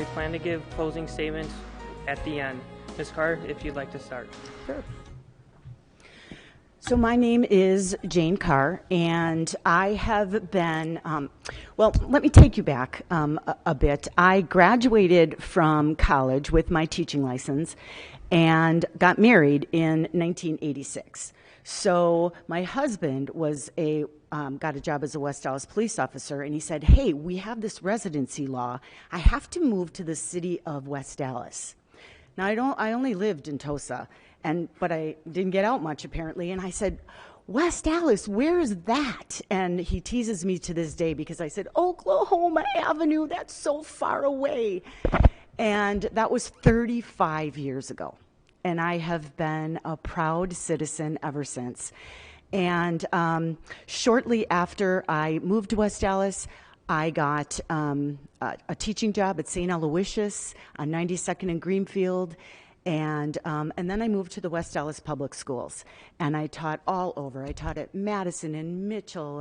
We plan to give closing statements at the end. Ms. Carr, if you'd like to start. Sure. So my name is Jane Carr, and I have been, well, let me take you back a bit. I graduated from college with my teaching license and got married in 1986. So my husband was got a job as a West Allis police officer, and he said, hey, we have this residency law. I have to move to the city of West Allis. Now, I only lived in Tosa, but I didn't get out much, apparently, and I said, West Allis, where is that? And he teases me to this day because I said, Oklahoma Avenue, that's so far away. And that was 35 years ago, and I have been a proud citizen ever since. And shortly after I moved to West Allis, I got a teaching job at St. Aloysius on 92nd and Greenfield, and then I moved to the West Allis Public Schools, and I taught all over. I taught at Madison and Mitchell,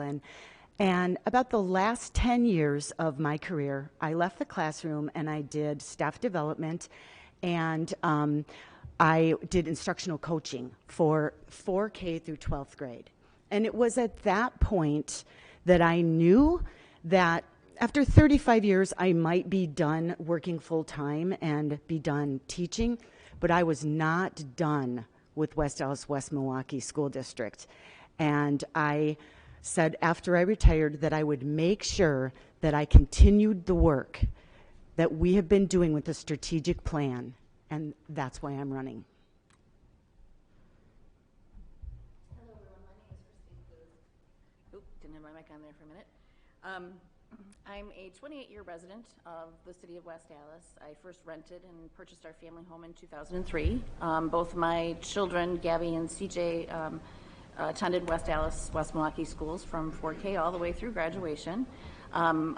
and about the last 10 years of my career, I left the classroom and I did staff development, and I did instructional coaching for 4K through 12th grade. And it was at that point that I knew that after 35 years, I might be done working full-time and be done teaching, but I was not done with West Allis West Milwaukee School District. And I said after I retired that I would make sure that I continued the work that we have been doing with the strategic plan, and that's why I'm running. Hello everyone, my name is Christine Booth. Oop, didn't have my mic on there for a minute. I'm a 28-year resident of the city of West Allis. I first rented and purchased our family home in 2003. Both my children, Gabby and CJ, attended West Allis, West Milwaukee schools from 4K all the way through graduation.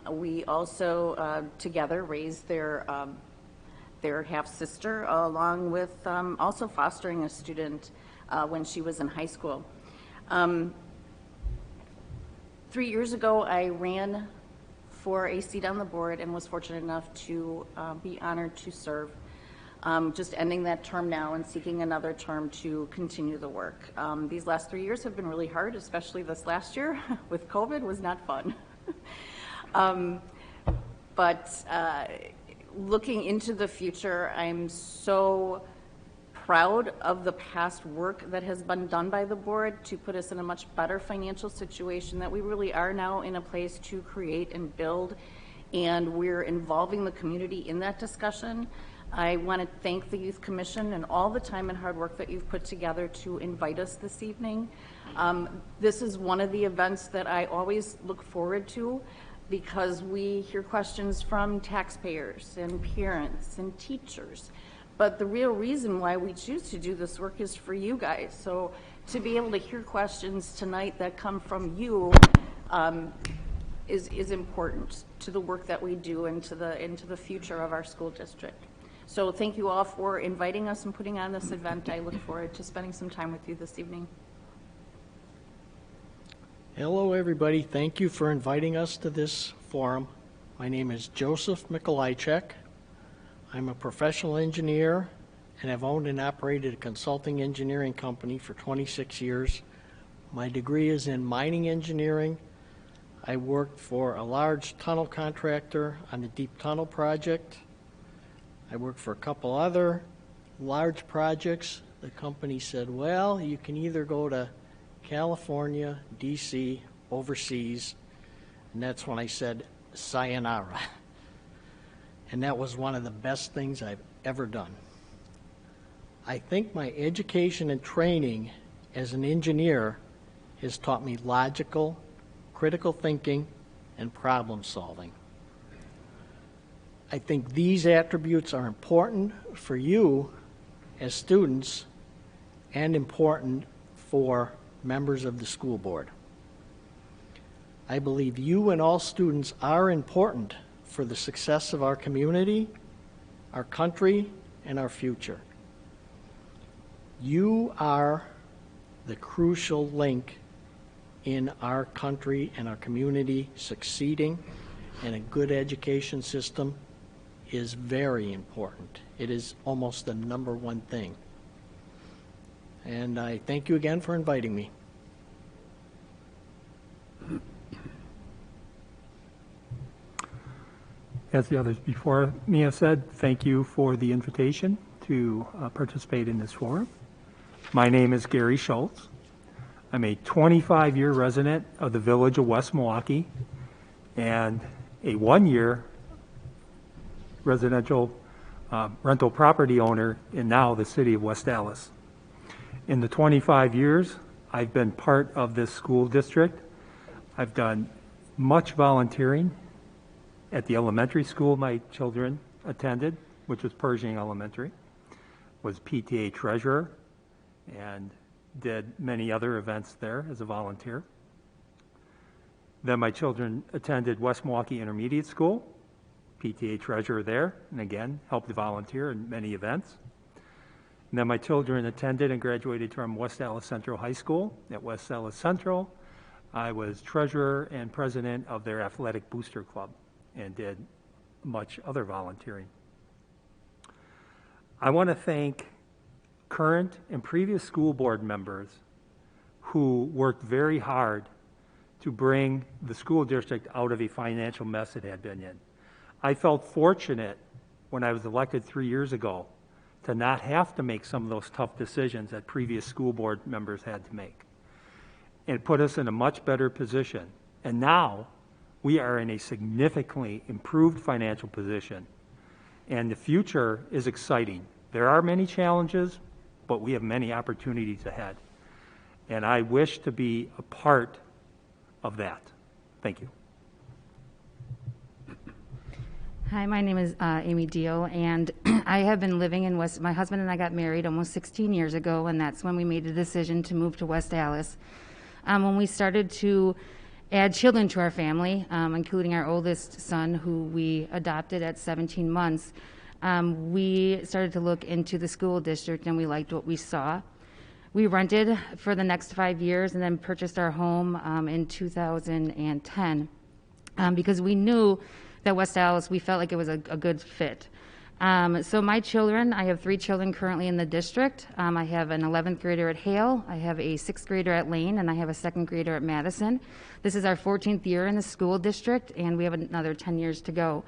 We also, together, raised their half-sister, along with also fostering a student when she was in high school. 3 years ago, I ran for a seat on the board and was fortunate enough to be honored to serve. Just ending that term now and seeking another term to continue the work. These last 3 years have been really hard, especially this last year with COVID was not fun. But looking into the future, I'm so proud of the past work that has been done by the board to put us in a much better financial situation, that we really are now in a place to create and build, and we're involving the community in that discussion. I want to thank the Youth Commission and all the time and hard work that you've put together to invite us this evening. This is one of the events that I always look forward to, because we hear questions from taxpayers and parents and teachers. But the real reason why we choose to do this work is for you guys. So to be able to hear questions tonight that come from you is important to the work that we do and into the future of our school district. So thank you all for inviting us and putting on this event. I look forward to spending some time with you this evening. Hello everybody, thank you for inviting us to this forum. My name is Joseph Mikolajek. I'm a professional engineer and have owned and operated a consulting engineering company for 26 years. My degree is in mining engineering. I worked for a large tunnel contractor on the Deep Tunnel project. I worked for a couple other large projects. The company said, well, you can either go to California, DC, overseas, and that's when I said sayonara. And that was one of the best things I've ever done. I think my education and training as an engineer has taught me logical, critical thinking, and problem solving. I think these attributes are important for you as students and important for members of the school board. I believe you and all students are important for the success of our community, our country, and our future. You are the crucial link in our country and our community succeeding, and a good education system is very important. It is almost the number one thing. And I thank you again for inviting me. As the others before me have said, thank you for the invitation to participate in this forum. My name is Gary Schultz. I'm a 25-year resident of the village of West Milwaukee and a 1-year residential rental property owner in now the city of West Allis. In the 25 years I've been part of this school district, I've done much volunteering at the elementary school my children attended, which was Pershing Elementary, was PTA treasurer, and did many other events there as a volunteer. Then my children attended West Milwaukee Intermediate School, PTA treasurer there, and again, helped volunteer in many events. And then my children attended and graduated from West Allis Central High School. At West Allis Central, I was treasurer and president of their athletic booster club and did much other volunteering. I want to thank current and previous school board members who worked very hard to bring the school district out of a financial mess it had been in. I felt fortunate when I was elected 3 years ago to not have to make some of those tough decisions that previous school board members had to make. It put us in a much better position. And now we are in a significantly improved financial position. And the future is exciting. There are many challenges, but we have many opportunities ahead. And I wish to be a part of that. Thank you. Hi, my name is Amy Diehl, and I have been living in West. My husband and I got married almost 16 years ago, and that's when we made the decision to move to West Allis. When we started to add children to our family, including our oldest son, who we adopted at 17 months, we started to look into the school district, and we liked what we saw. We rented for the next 5 years and then purchased our home in 2010 because we knew that West Allis, we felt like it was a good fit. So my children, I have 3 children currently in the district. I have an 11th grader at Hale, I have a 6th grader at Lane, and I have a 2nd grader at Madison. This is our 14th year in the school district, and we have another 10 years to go.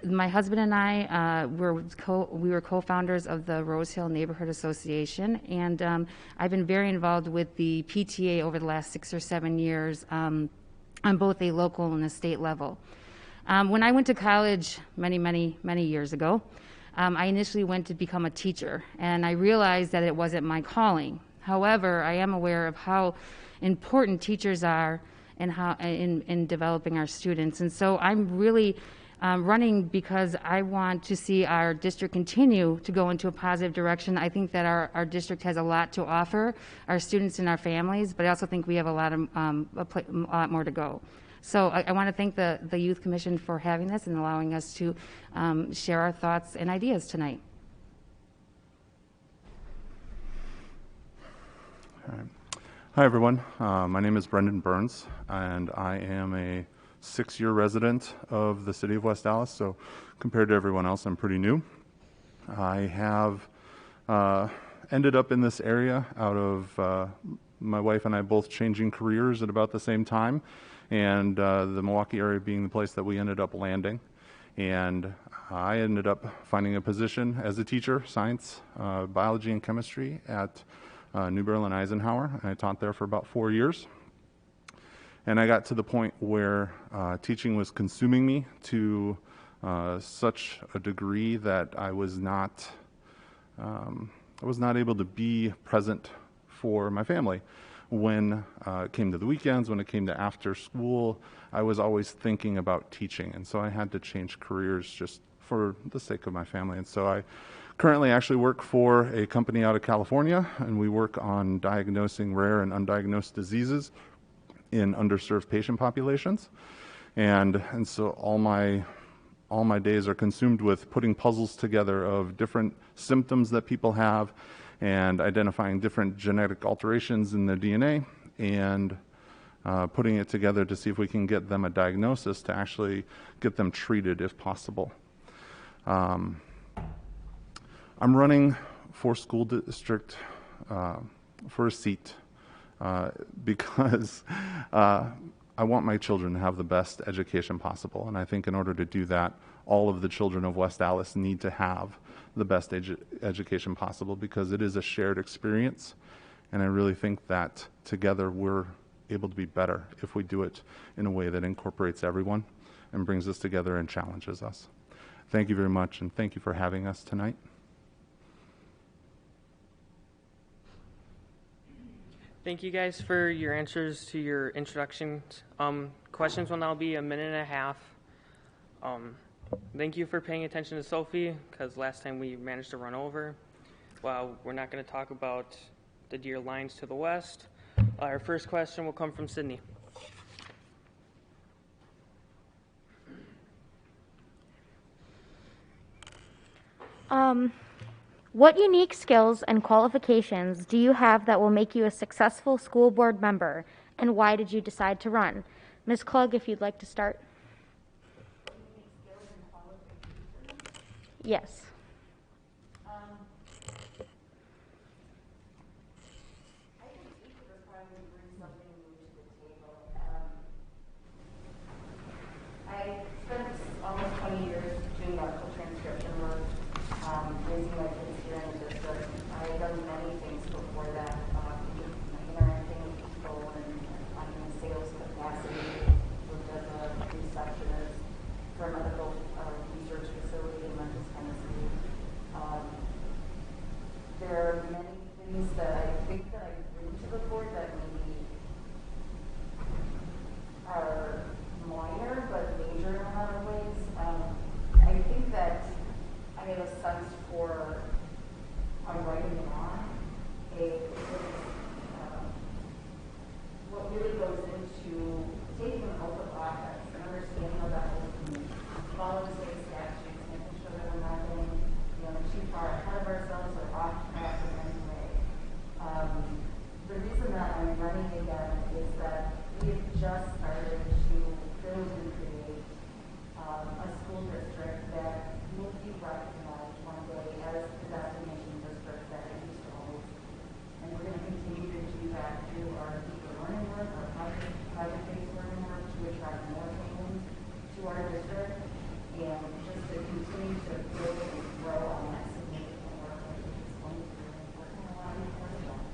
My husband and I we were co-founders of the Rose Hill Neighborhood Association, and I've been very involved with the PTA over the last 6 or 7 years on both a local and a state level. When I went to college many years ago, I initially went to become a teacher, and I realized that it wasn't my calling. However, I am aware of how important teachers are and how in developing our students, and so I'm really running because I want to see our district continue to go into a positive direction. I think that our district has a lot to offer our students and our families, but I also think we have a lot more to go. So I want to thank the Youth Commission for having this and allowing us to share our thoughts and ideas tonight. All right. Hi, everyone. My name is Brendan Burns, and I am a 6-year resident of the city of West Allis, so compared to everyone else, I'm pretty new. I have ended up in this area out of my wife and I both changing careers at about the same time, and the Milwaukee area being the place that we ended up landing. And I ended up finding a position as a teacher, science, biology, and chemistry at New Berlin Eisenhower, and I taught there for about 4 years. And I got to the point where teaching was consuming me to such a degree that I was not able to be present for my family. When it came to the weekends, when it came to after school, I was always thinking about teaching, and so I had to change careers just for the sake of my family. And so I currently actually work for a company out of California, and we work on diagnosing rare and undiagnosed diseases in underserved patient populations. And so all my days are consumed with putting puzzles together of different symptoms that people have and identifying different genetic alterations in their DNA and putting it together to see if we can get them a diagnosis to actually get them treated if possible. I'm running for school district for a seat because I want my children to have the best education possible. And I think in order to do that, all of the children of West Allis need to have the best education possible because it is a shared experience. And I really think that together we're able to be better if we do it in a way that incorporates everyone and brings us together and challenges us. Thank you very much, and thank you for having us tonight. Thank you guys for your answers to your introductions. Questions will now be a minute and a half. Thank you for paying attention to Sophie, because last time we managed to run over. Well, we're not going to talk about the deer lines to the west. Our first question will come from Sydney. What unique skills and qualifications do you have that will make you a successful school board member, and why did you decide to run? Ms. Klug, if you'd like to start. Yes. I spent almost 20 years doing medical transcription work, raising my kids here in the district. I had done many things before that, interacting with people and in a sales capacity, worked as a receptionist for a medical research facility in Memphis, Tennessee. There are many things that I think that I bring to the board that maybe are minor but major in a lot of ways. I think that I have a sense for writing it on. What really goes into taking an oath of office and understanding how that is and follow the state statutes, making sure that we're not getting too far ahead of ourselves or off track in any way. The reason that I'm running again is that we have just started to build and create a school district that will be recognized one day as the destination district that it used to always. And we're going to continue to do that through our deeper learning work, our project-based learning work to attract more families to our district, and just to continue to build and grow on that significant work that is going to be really important in a lot of these areas.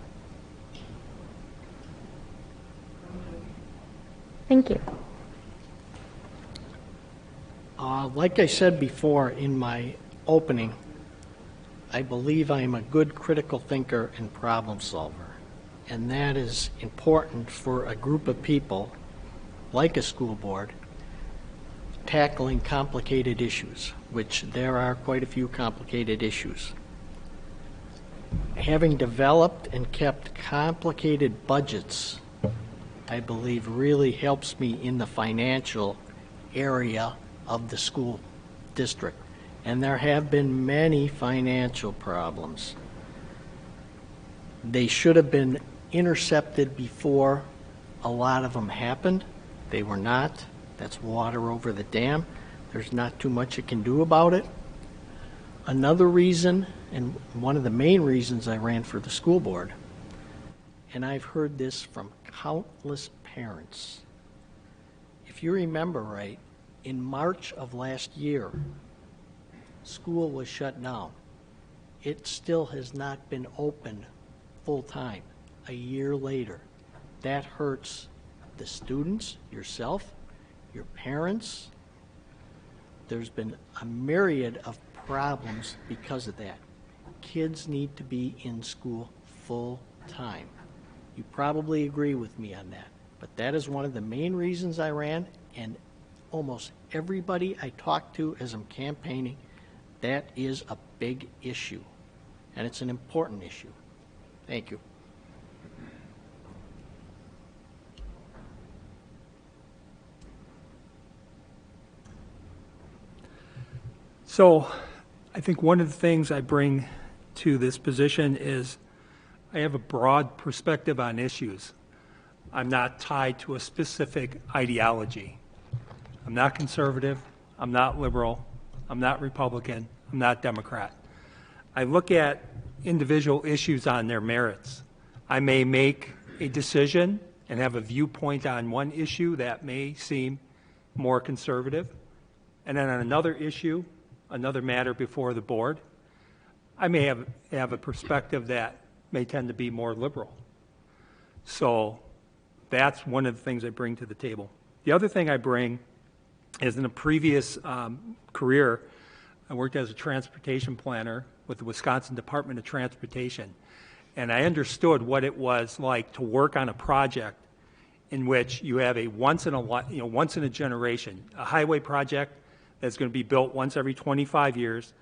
Thank you. Like I said before in my opening, I believe I am a good critical thinker and problem solver. And that is important for a group of people, like a school board, tackling complicated issues, which there are quite a few complicated issues. Having developed and kept complicated budgets, I believe really helps me in the financial area of the school district. And there have been many financial problems. They should have been intercepted before a lot of them happened. They were not. That's water over the dam. There's not too much you can do about it. Another reason, and one of the main reasons I ran for the school board, and I've heard this from countless parents. If you remember right, in March of last year, school was shut down. It still has not been open full time a year later. That hurts the students, yourself, your parents. There's been a myriad of problems because of that. Kids need to be in school full time. You probably agree with me on that, but that is one of the main reasons I ran, and almost everybody I talk to as I'm campaigning, that is a big issue, and it's an important issue. Thank you. So I think one of the things I bring to this position is I have a broad perspective on issues. I'm not tied to a specific ideology. I'm not conservative. I'm not liberal. I'm not Republican. I'm not Democrat. I look at individual issues on their merits. I may make a decision and have a viewpoint on one issue that may seem more conservative, and then on another issue, another matter before the board, I may have a perspective that may tend to be more liberal. So that's one of the things I bring to the table. The other thing I bring is in a previous career, I worked as a transportation planner with the Wisconsin Department of Transportation, and I understood what it was like to work on a project in which you have a once in a generation, a highway project that's going to be built once every 25 years,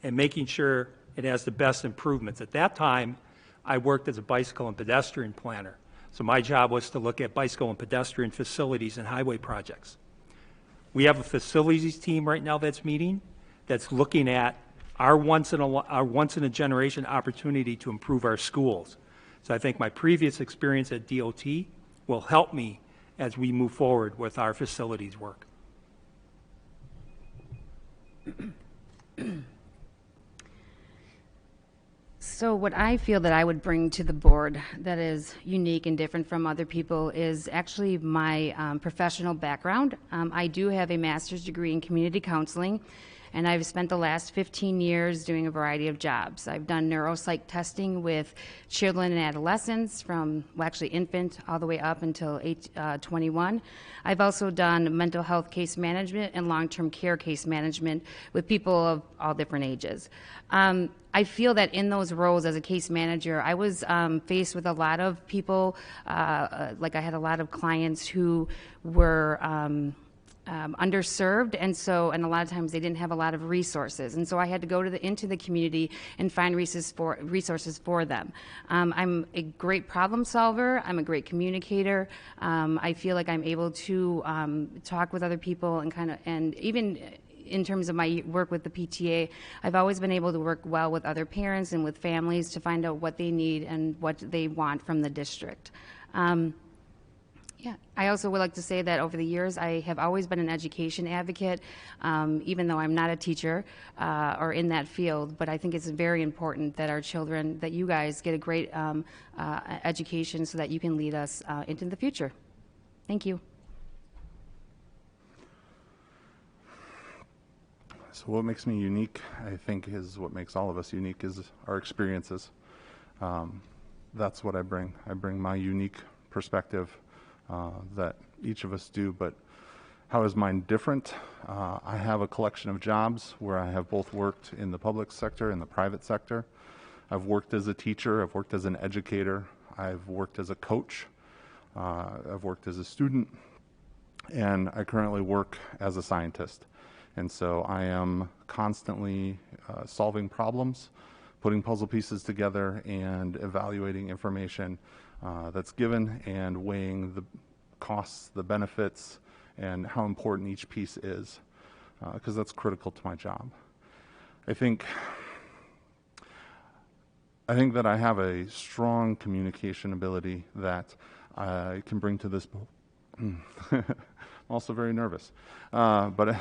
and making sure it has the best improvements. At that time, I worked as a bicycle and pedestrian planner, so my job was to look at bicycle and pedestrian facilities and highway projects. We have a facilities team right now that's meeting, that's looking at our once in a generation opportunity to improve our schools. So I think my previous experience at DOT will help me as we move forward with our facilities work. So what I feel that I would bring to the board that is unique and different from other people is actually my professional background. I do have a master's degree in community counseling, and I've spent the last 15 years doing a variety of jobs. I've done neuropsych testing with children and adolescents from, well, actually infant all the way up until 21. I've also done mental health case management and long-term care case management with people of all different ages. I feel that in those roles as a case manager, I was faced with a lot of people, like I had a lot of clients who were underserved, and a lot of times they didn't have a lot of resources, and so I had to go into the community and find resources for them. I'm a great problem solver. I'm a great communicator. I feel like I'm able to talk with other people and even in terms of my work with the PTA, I've always been able to work well with other parents and with families to find out what they need and what they want from the district. Yeah, I also would like to say that over the years, I have always been an education advocate, even though I'm not a teacher or in that field, but I think it's very important that our children, that you guys get a great education so that you can lead us into the future. Thank you. So what makes me unique, I think, is what makes all of us unique is our experiences. That's what I bring. I bring my unique perspective that each of us do, but how is mine different? I have a collection of jobs where I have both worked in the public sector and the private sector. I've worked as a teacher, I've worked as an educator, I've worked as a coach, I've worked as a student, and I currently work as a scientist. And so I am constantly solving problems, putting puzzle pieces together, and evaluating information that's given and weighing the costs, the benefits, and how important each piece is, because that's critical to my job. I think that I have a strong communication ability that I can bring to this. I'm also very nervous, but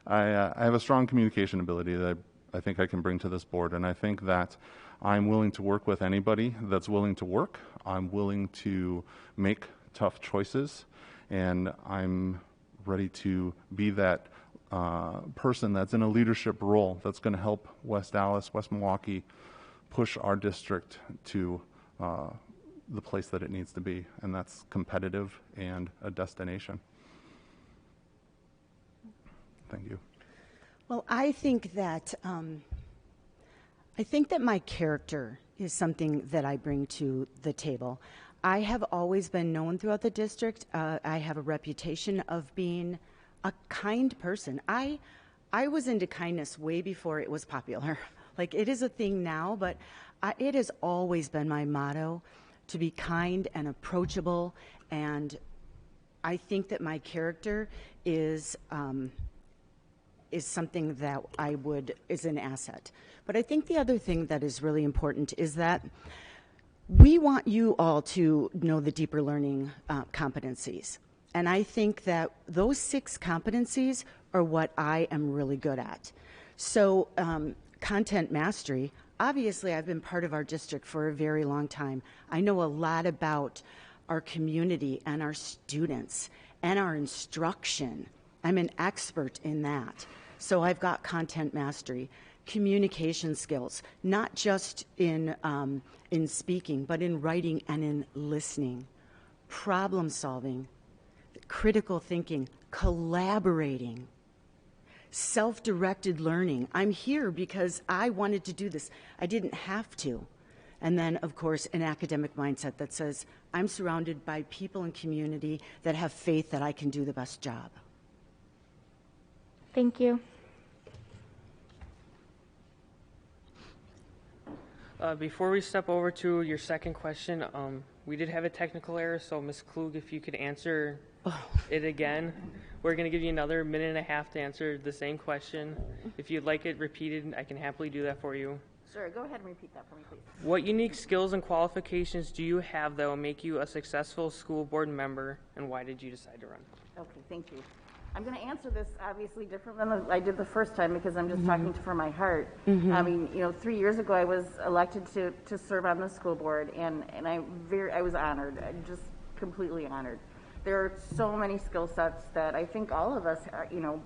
I have a strong communication ability that I think I can bring to this board, and I think that I'm willing to work with anybody that's willing to work. I'm willing to make tough choices, and I'm ready to be that person that's in a leadership role that's going to help West Allis, West Milwaukee, push our district to the place that it needs to be, and that's competitive and a destination. Thank you. Well, I think that my character is something that I bring to the table. I have always been known throughout the district. I have a reputation of being a kind person. I was into kindness way before it was popular. Like, it is a thing now, but it has always been my motto to be kind and approachable, and I think that my character is something that is an asset. But I think the other thing that is really important is that we want you all to know the deeper learning competencies. And I think that those 6 competencies are what I am really good at. So content mastery, obviously I've been part of our district for a very long time. I know a lot about our community and our students and our instruction. I'm an expert in that. So I've got content mastery, communication skills, not just in speaking, but in writing and in listening, problem solving, critical thinking, collaborating, self-directed learning. I'm here because I wanted to do this. I didn't have to. And then, of course, an academic mindset that says, I'm surrounded by people and community that have faith that I can do the best job. Thank you. Before we step over to your second question, we did have a technical error, so Ms. Klug, if you could answer it again. We're going to give you another minute and a half to answer the same question. If you'd like it repeated, I can happily do that for you. Sure, go ahead and repeat that for me, please. What unique skills and qualifications do you have that will make you a successful school board member, and why did you decide to run? Okay, thank you. I'm going to answer this obviously different than I did the first time because I'm just talking from my heart. I mean, 3 years ago I was elected to serve on the school board, and I was honored. I'm just completely honored. There are so many skill sets that I think all of us,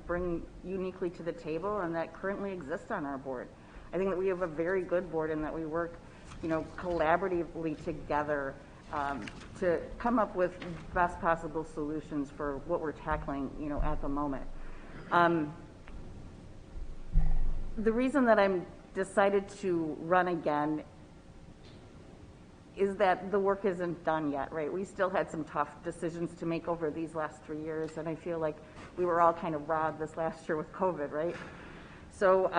bring uniquely to the table and that currently exist on our board. I think that we have a very good board and that we work, collaboratively together to come up with best possible solutions for what we're tackling, at the moment. The reason that I'm decided to run again is that the work isn't done yet, right? We still had some tough decisions to make over these last 3 years, and I feel like we were all kind of robbed this last year with COVID, right? So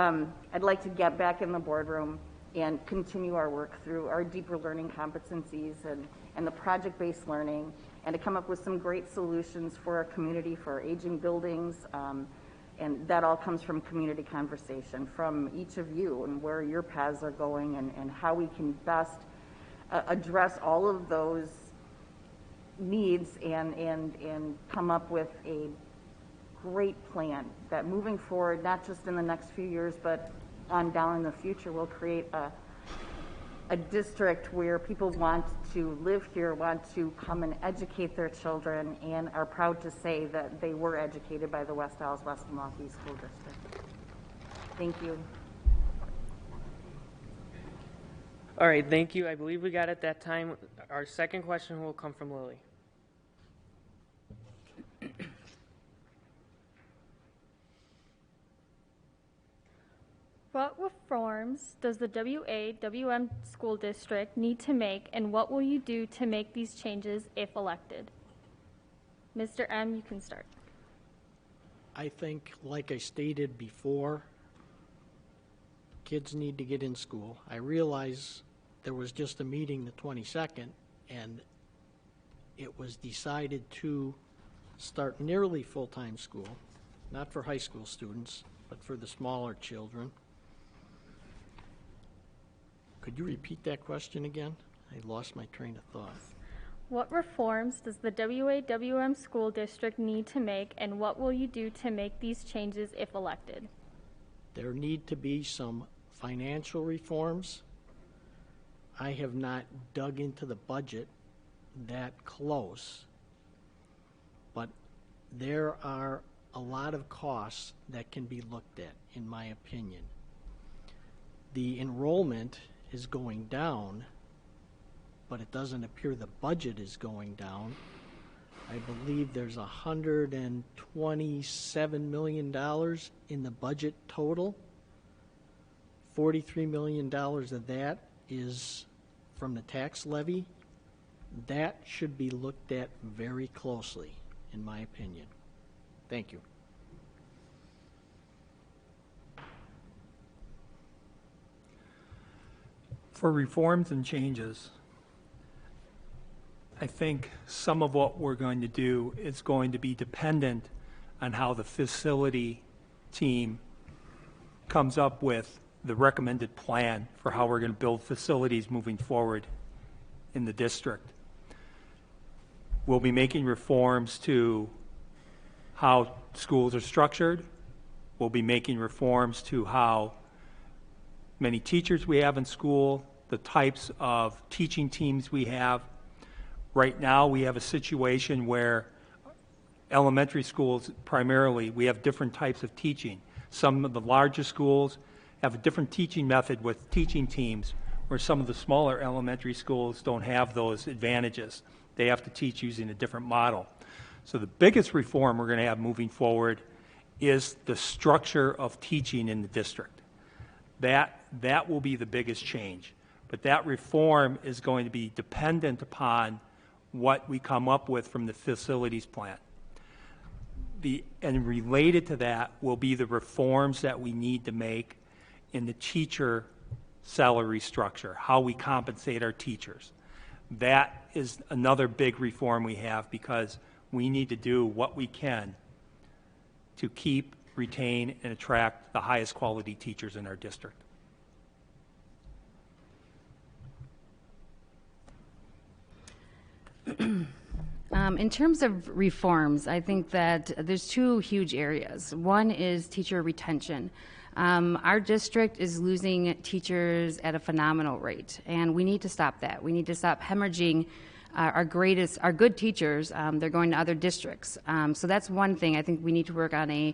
I'd like to get back in the boardroom and continue our work through our deeper learning competencies and the project-based learning, and to come up with some great solutions for our community, for our aging buildings, and that all comes from community conversation from each of you and where your paths are going and how we can best address all of those needs and come up with a great plan that moving forward, not just in the next few years, but on down in the future, will create a district where people want to live here, want to come and educate their children, and are proud to say that they were educated by the West Allis West Milwaukee School District. Thank you. All right, thank you. I believe we got it that time. Our second question will come from Lily. What reforms does the Wawm school district need to make, and what will you do to make these changes if elected? Mr. M., you can start. I think, like I stated before, kids need to get in school. I realize there was just a meeting the 22nd, and it was decided to start nearly full-time school, not for high school students, but for the smaller children. Could you repeat that question again? I lost my train of thought. What reforms does the Wawm school district need to make, and what will you do to make these changes if elected? There need to be some financial reforms. I have not dug into the budget that close, but there are a lot of costs that can be looked at, in my opinion. The enrollment is going down, but it doesn't appear the budget is going down. I believe there's $127 million in the budget total. $43 million of that is from the tax levy. That should be looked at very closely, in my opinion. Thank you. For reforms and changes, I think some of what we're going to do is going to be dependent on how the facility team comes up with the recommended plan for how we're going to build facilities moving forward in the district. We'll be making reforms to how schools are structured. We'll be making reforms to how many teachers we have in school, the types of teaching teams we have. Right now, we have a situation where elementary schools, primarily, we have different types of teaching. Some of the larger schools have a different teaching method with teaching teams, where some of the smaller elementary schools don't have those advantages. They have to teach using a different model. So the biggest reform we're going to have moving forward is the structure of teaching in the district. That will be the biggest change. But that reform is going to be dependent upon what we come up with from the facilities plan. And related to that will be the reforms that we need to make in the teacher salary structure, how we compensate our teachers. That is another big reform we have, because we need to do what we can to keep, retain, and attract the highest quality teachers in our district. In terms of reforms, I think that there's two huge areas. One is teacher retention. Our district is losing teachers at a phenomenal rate, and we need to stop that. We need to stop hemorrhaging our good teachers. They're going to other districts. So that's one thing. I think we need to work on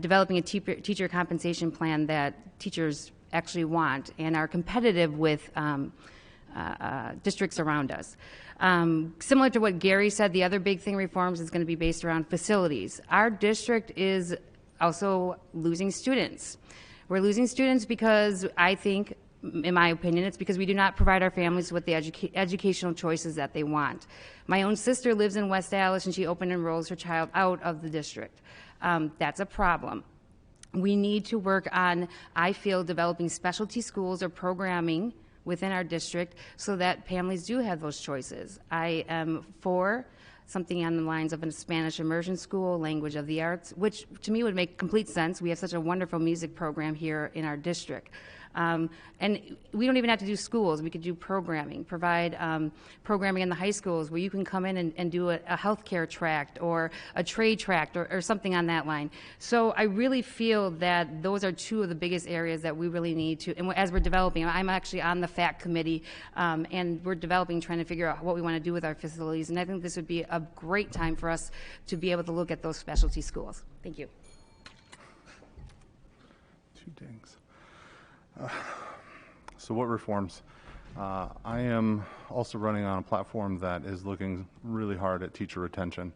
developing a teacher compensation plan that teachers actually want and are competitive with districts around us. Similar to what Gary said, the other big thing reforms is going to be based around facilities. Our district is also losing students. We're losing students because I think, in my opinion, it's because we do not provide our families with the educational choices that they want. My own sister lives in West Allis, and she open enrolls her child out of the district. That's a problem. We need to work on, I feel, developing specialty schools or programming within our district so that families do have those choices. I am for something on the lines of a Spanish immersion school, language of the arts, which to me would make complete sense. We have such a wonderful music program here in our district. And we don't even have to do schools. We could do programming, provide programming in the high schools where you can come in and do a healthcare tract or a trade tract or something on that line. So I really feel that those are two of the biggest areas that we really need to, and as we're developing, I'm actually on the FAC committee, and we're developing, trying to figure out what we want to do with our facilities. And I think this would be a great time for us to be able to look at those specialty schools. Thank you. Two dings. So what reforms? I am also running on a platform that is looking really hard at teacher retention.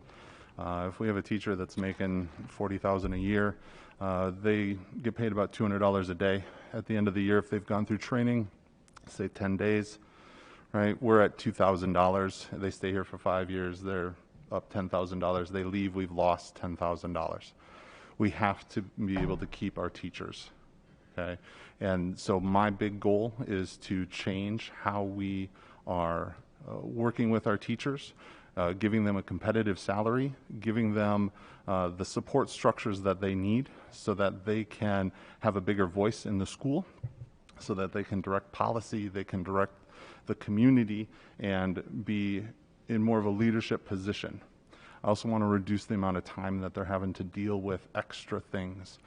If we have a teacher that's making $40,000 a year, they get paid about $200 a day at the end of the year if they've gone through training, say 10 days, right? We're at $2,000. They stay here for 5 years. They're up $10,000. They leave. We've lost $10,000. We have to be able to keep our teachers. Okay, and so my big goal is to change how we are working with our teachers, giving them a competitive salary, giving them the support structures that they need so that they can have a bigger voice in the school, so that they can direct policy, they can direct the community, and be in more of a leadership position. I also want to reduce the amount of time that they're having to deal with extra things.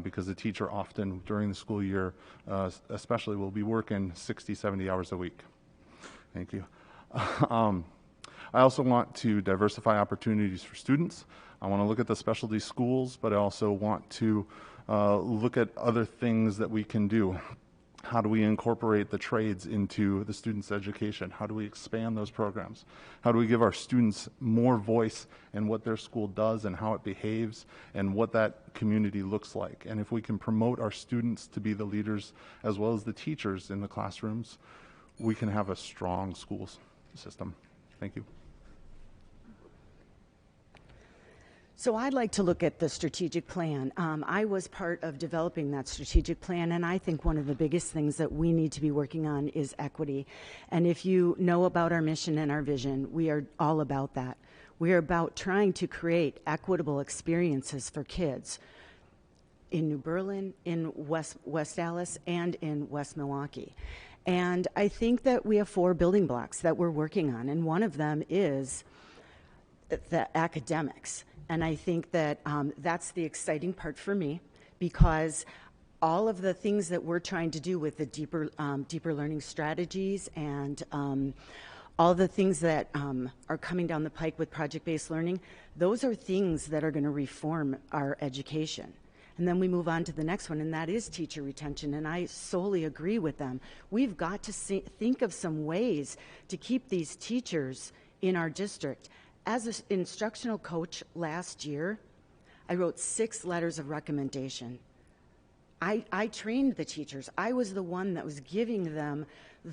Because the teacher often during the school year, especially, will be working 60, 70 hours a week. Thank you. I also want to diversify opportunities for students. I want to look at the specialty schools, but I also want to look at other things that we can do. How do we incorporate the trades into the students' education? How do we expand those programs? How do we give our students more voice in what their school does and how it behaves and what that community looks like? And if we can promote our students to be the leaders as well as the teachers in the classrooms, we can have a strong school system. Thank you. So I'd like to look at the strategic plan. I was part of developing that strategic plan, and I think one of the biggest things that we need to be working on is equity. And if you know about our mission and our vision, we are all about that. We are about trying to create equitable experiences for kids in New Berlin, in West Allis, and in West Milwaukee. And I think that we have 4 building blocks that we're working on, and one of them is the academics. And I think that that's the exciting part for me, because all of the things that we're trying to do with the deeper learning strategies and all the things that are coming down the pike with project-based learning, those are things that are going to reform our education. And then we move on to the next one, and that is teacher retention, and I solely agree with them. We've got to think of some ways to keep these teachers in our district. As an instructional coach last year, I wrote 6 letters of recommendation. I trained the teachers. I was the one that was giving them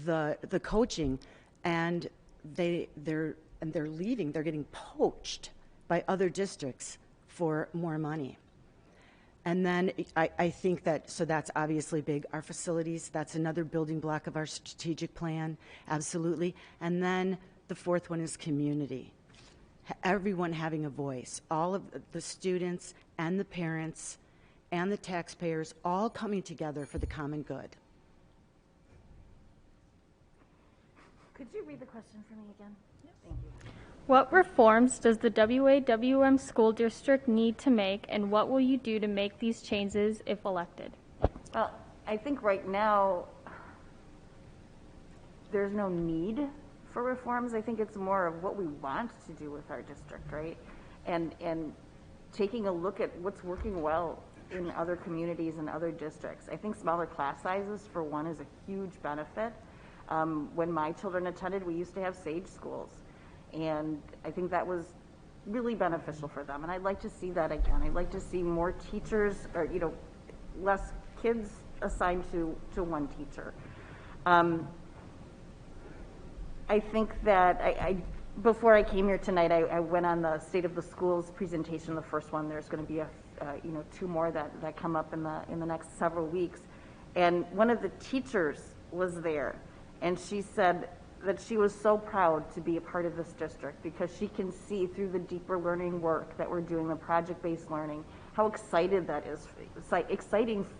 the coaching, and they're leaving. They're getting poached by other districts for more money. And then I think that, so that's obviously big. Our facilities, that's another building block of our strategic plan, absolutely. And then the fourth one is community. Everyone having a voice, all of the students and the parents and the taxpayers all coming together for the common good. Could you read the question for me again? Yes. Thank you. What reforms does the WAWM school district need to make, and what will you do to make these changes if elected? Well, I think right now there's no need for reforms. I think it's more of what we want to do with our district, right? And taking a look at what's working well in other communities and other districts. I think smaller class sizes, for one, is a huge benefit. When my children attended, we used to have SAGE schools, and I think that was really beneficial for them. And I'd like to see that again. I'd like to see more teachers, or less kids assigned to one teacher. I think that before I came here tonight, I went on the State of the Schools presentation, the first one. There's going to be 2 more that come up in the next several weeks. And one of the teachers was there, and she said that she was so proud to be a part of this district because she can see through the deeper learning work that we're doing, the project-based learning, how exciting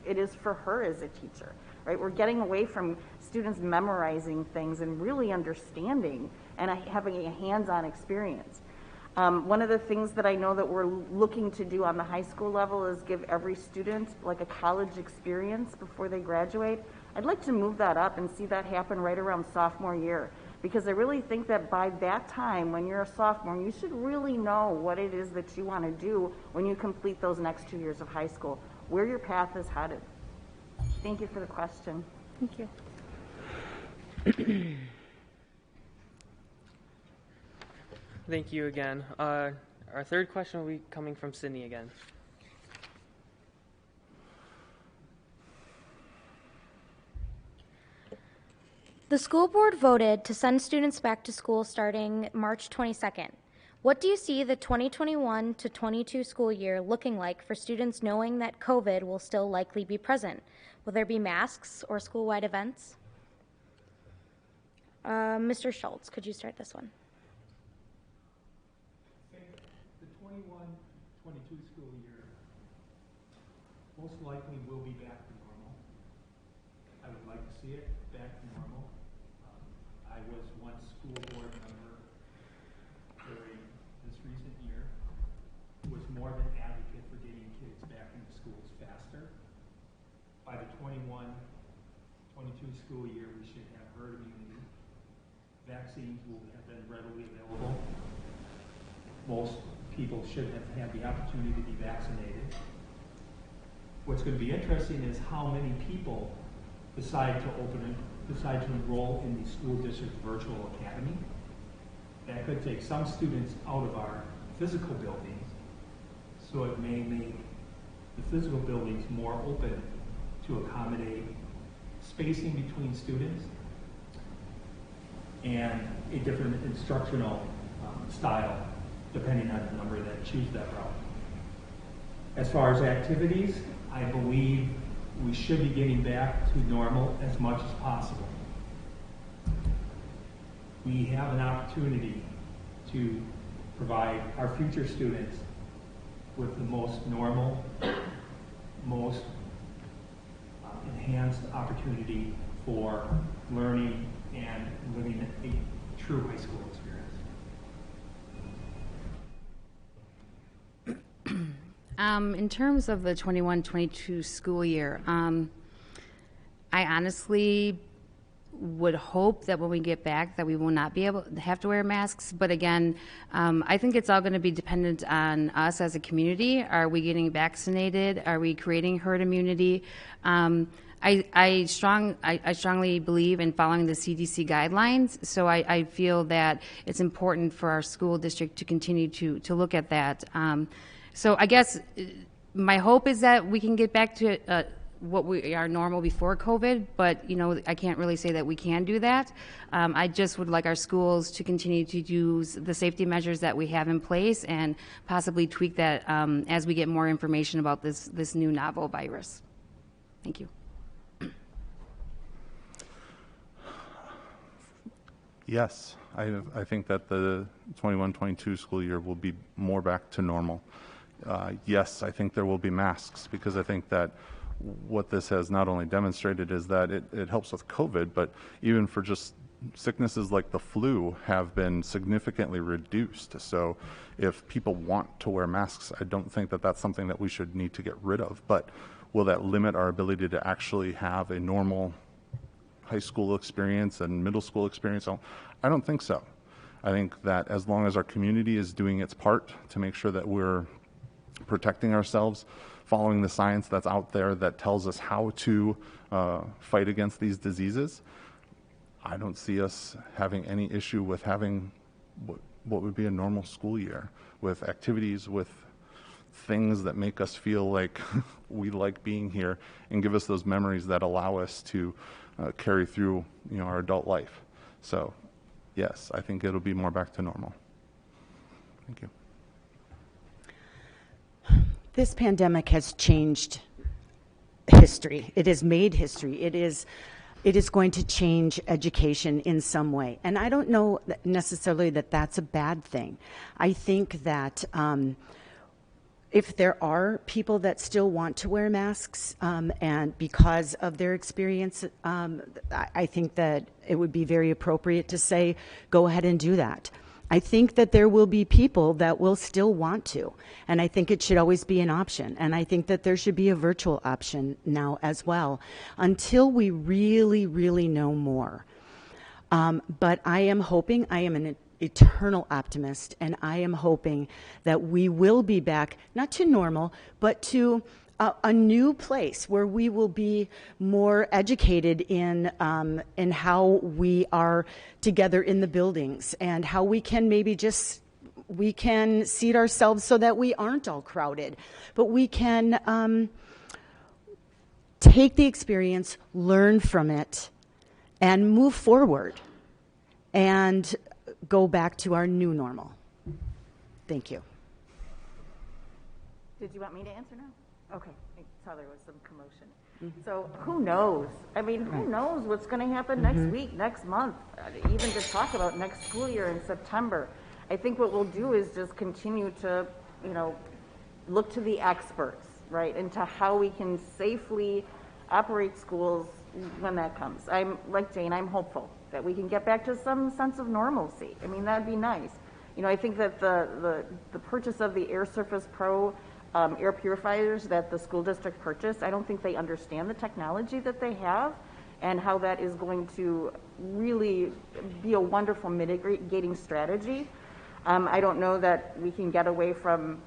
it is for her as a teacher, right? We're getting away from students memorizing things and really understanding and having a hands-on experience. One of the things that I know that we're looking to do on the high school level is give every student like a college experience before they graduate. I'd like to move that up and see that happen right around sophomore year, because I really think that by that time, when you're a sophomore, you should really know what it is that you want to do when you complete those next 2 years of high school, where your path is headed. Thank you for the question. Thank you. Thank you again. Our third question will be coming from Sydney again. The school board voted to send students back to school starting March 22nd. What do you see the 2021 to 22 school year looking like for students knowing that COVID will still likely be present? Will there be masks or school-wide events? Mr. Schultz, could you start this one? The 21-22 school year most likely will be back to normal. I would like to see it back to normal. I was once school board member during this recent year, who was more of an advocate for getting kids back into schools faster. By the 21-22 school year, we should have herd immunity. Vaccines will have been readily available. Most people should have had the opportunity to be vaccinated. What's going to be interesting is how many people decide to enroll in the school district virtual academy. That could take some students out of our physical buildings, so it may make the physical buildings more open to accommodate spacing between students and a different instructional style, depending on the number that choose that route. As far as activities, I believe we should be getting back to normal as much as possible. We have an opportunity to provide our future students with the most normal, most enhanced opportunity for learning and living a true high school experience. In terms of the 21-22 school year, I honestly would hope that when we get back that we will not be able to have to wear masks. But again, I think it's all going to be dependent on us as a community. Are we getting vaccinated? Are we creating herd immunity? I strongly believe in following the CDC guidelines, so I feel that it's important for our school district to continue to look at that. So I guess my hope is that we can get back to what we are normal before COVID, but I can't really say that we can do that. I just would like our schools to continue to use the safety measures that we have in place and possibly tweak that as we get more information about this new novel virus. Thank you. Yes, I think that the 21-22 school year will be more back to normal. Yes, I think there will be masks, because I think that what this has not only demonstrated is that it helps with COVID, but even for just sicknesses like the flu have been significantly reduced. So if people want to wear masks, I don't think that that's something that we should need to get rid of. But will that limit our ability to actually have a normal high school experience and middle school experience? I don't think so. I think that as long as our community is doing its part to make sure that we're protecting ourselves, following the science that's out there that tells us how to fight against these diseases, I don't see us having any issue with having what would be a normal school year, with activities, with things that make us feel like we like being here and give us those memories that allow us to carry through our adult life. So yes, I think it'll be more back to normal. Thank you. This pandemic has changed history. It has made history. It is going to change education in some way. And I don't know necessarily that that's a bad thing. I think that if there are people that still want to wear masks and because of their experience, I think that it would be very appropriate to say, go ahead and do that. I think that there will be people that will still want to, and I think it should always be an option. And I think that there should be a virtual option now as well, until we really, really know more. But I am hoping, I am an eternal optimist, and I am hoping that we will be back, not to normal, but to a new place where we will be more educated in how we are together in the buildings, and how we can maybe we can seat ourselves so that we aren't all crowded, but we can take the experience, learn from it, and move forward and go back to our new normal. Thank you. Did you want me to answer now? Okay, I saw there was some commotion. So who knows? I mean, who knows what's going to happen next week, next month, even to talk about next school year in September. I think what we'll do is just continue to, look to the experts, right, into how we can safely operate schools when that comes. I'm, like Jane, I'm hopeful that we can get back to some sense of normalcy. I mean, that'd be nice. I think that the purchase of the Air Surface Pro air purifiers that the school district purchased, I don't think they understand the technology that they have and how that is going to really be a wonderful mitigating strategy. I don't know that we can get away from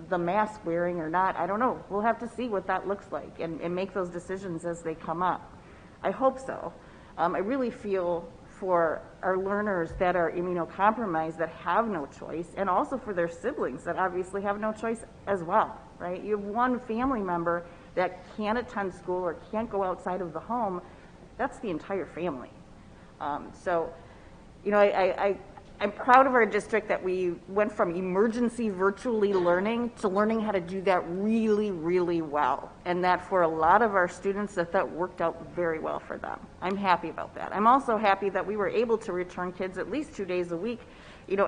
the mask wearing or not. I don't know. We'll have to see what that looks like and make those decisions as they come up. I hope so. I really feel for our learners that are immunocompromised, that have no choice, and also for their siblings that obviously have no choice as well, right? You have one family member that can't attend school or can't go outside of the home. That's the entire family. I'm proud of our district that we went from emergency virtually learning to learning how to do that really, really well. And that for a lot of our students that worked out very well for them. I'm happy about that. I'm also happy that we were able to return kids at least 2 days a week,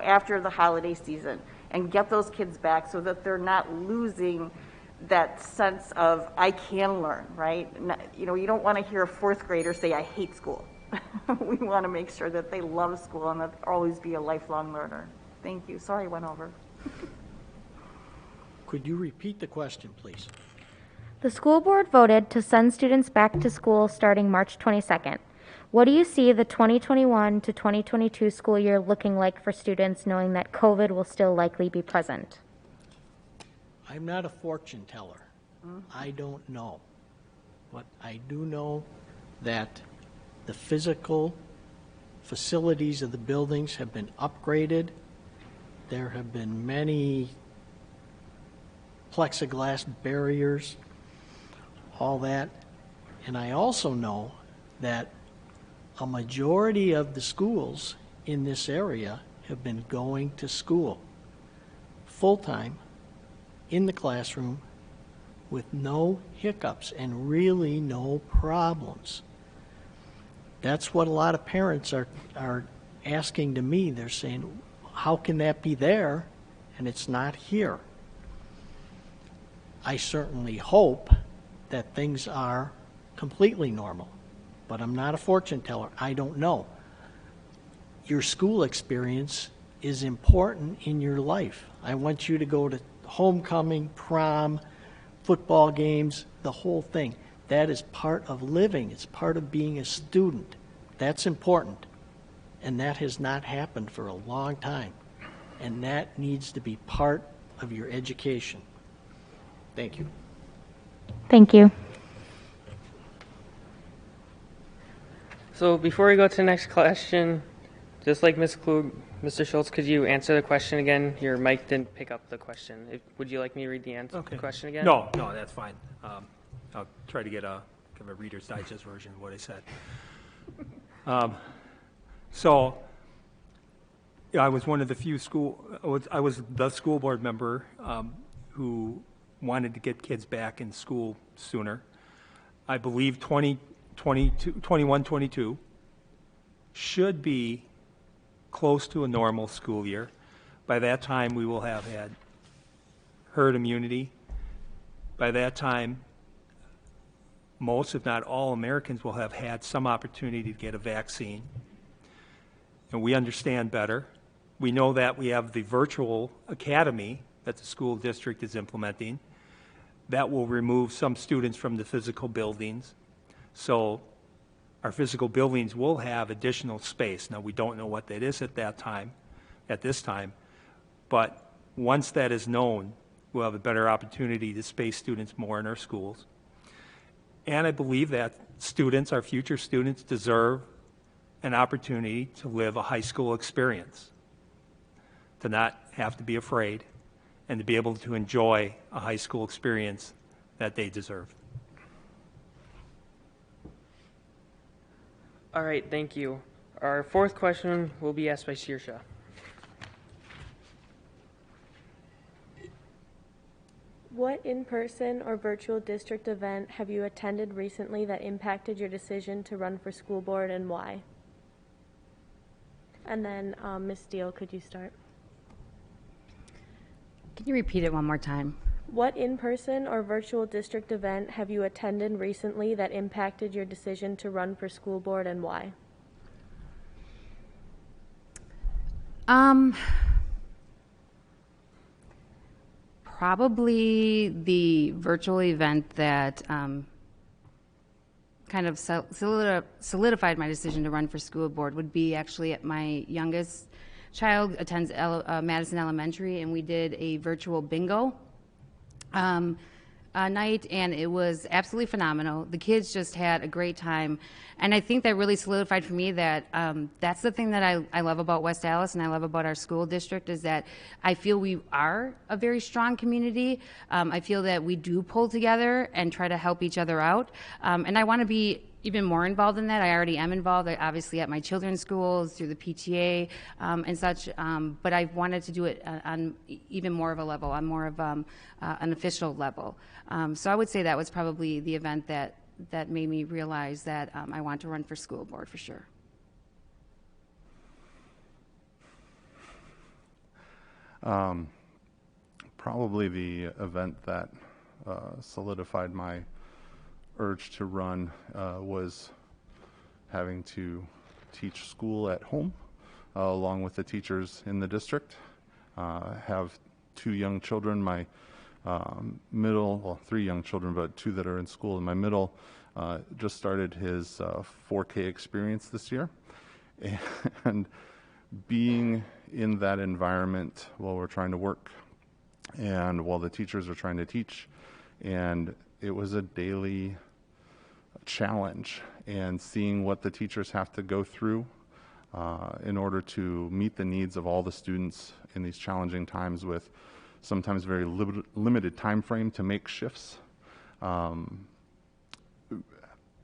after the holiday season, and get those kids back so that they're not losing that sense of, I can learn, right? You don't want to hear a fourth grader say, I hate school. We want to make sure that they love school and that they'll always be a lifelong learner. Thank you. Sorry I went over. Could you repeat the question, please? The school board voted to send students back to school starting March 22nd. What do you see the 2021 to 2022 school year looking like for students knowing that COVID will still likely be present? I'm not a fortune teller. I don't know. But I do know that the physical facilities of the buildings have been upgraded. There have been many plexiglass barriers, all that. And I also know that a majority of the schools in this area have been going to school full-time in the classroom with no hiccups and really no problems. That's what a lot of parents are asking to me. They're saying, how can that be there and it's not here? I certainly hope that things are completely normal, but I'm not a fortune teller. I don't know. Your school experience is important in your life. I want you to go to homecoming, prom, football games, the whole thing. That is part of living. It's part of being a student. That's important. And that has not happened for a long time. And that needs to be part of your education. Thank you. Thank you. So before we go to the next question, just like Ms. Klug, Mr. Schultz, could you answer the question again? Your mic didn't pick up the question. Would you like me to read the question again? No, that's fine. I'll try to get a kind of a Reader's Digest version of what I said. So, yeah, I was one of the few I was the school board member who wanted to get kids back in school sooner. I believe 21-22 should be close to a normal school year. By that time, we will have had herd immunity. By that time, most, if not all, Americans will have had some opportunity to get a vaccine. And we understand better. We know that we have the virtual academy that the school district is implementing. That will remove some students from the physical buildings. So our physical buildings will have additional space. Now, we don't know what that is at this time, but once that is known, we'll have a better opportunity to space students more in our schools. And I believe that students, our future students, deserve an opportunity to live a high school experience, to not have to be afraid, and to be able to enjoy a high school experience that they deserve. All right, thank you. Our fourth question will be asked by Saoirse. What in-person or virtual district event have you attended recently that impacted your decision to run for school board and why? And then Ms. Diehl, could you start? Can you repeat it one more time? What in-person or virtual district event have you attended recently that impacted your decision to run for school board and why? Probably the virtual event that kind of solidified my decision to run for school board would be actually at my youngest child attends Madison Elementary, and we did a virtual bingo night, and it was absolutely phenomenal. The kids just had a great time, and I think that really solidified for me that that's the thing that I love about West Allis and I love about our school district is that I feel we are a very strong community. I feel that we do pull together and try to help each other out, and I want to be even more involved in that. I already am involved, obviously, at my children's schools, through the PTA and such, but I wanted to do it on even more of a level, on more of an official level. So I would say that was probably the event that made me realize that I want to run for school board for sure. Probably the event that solidified my urge to run was having to teach school at home along with the teachers in the district. Have two young children. My middle, well, 3 young children, but 2 that are in school. And my middle just started his 4K experience this year. And being in that environment while we're trying to work and while the teachers are trying to teach, and it was a daily challenge, and seeing what the teachers have to go through in order to meet the needs of all the students in these challenging times with sometimes very limited time frame to make shifts,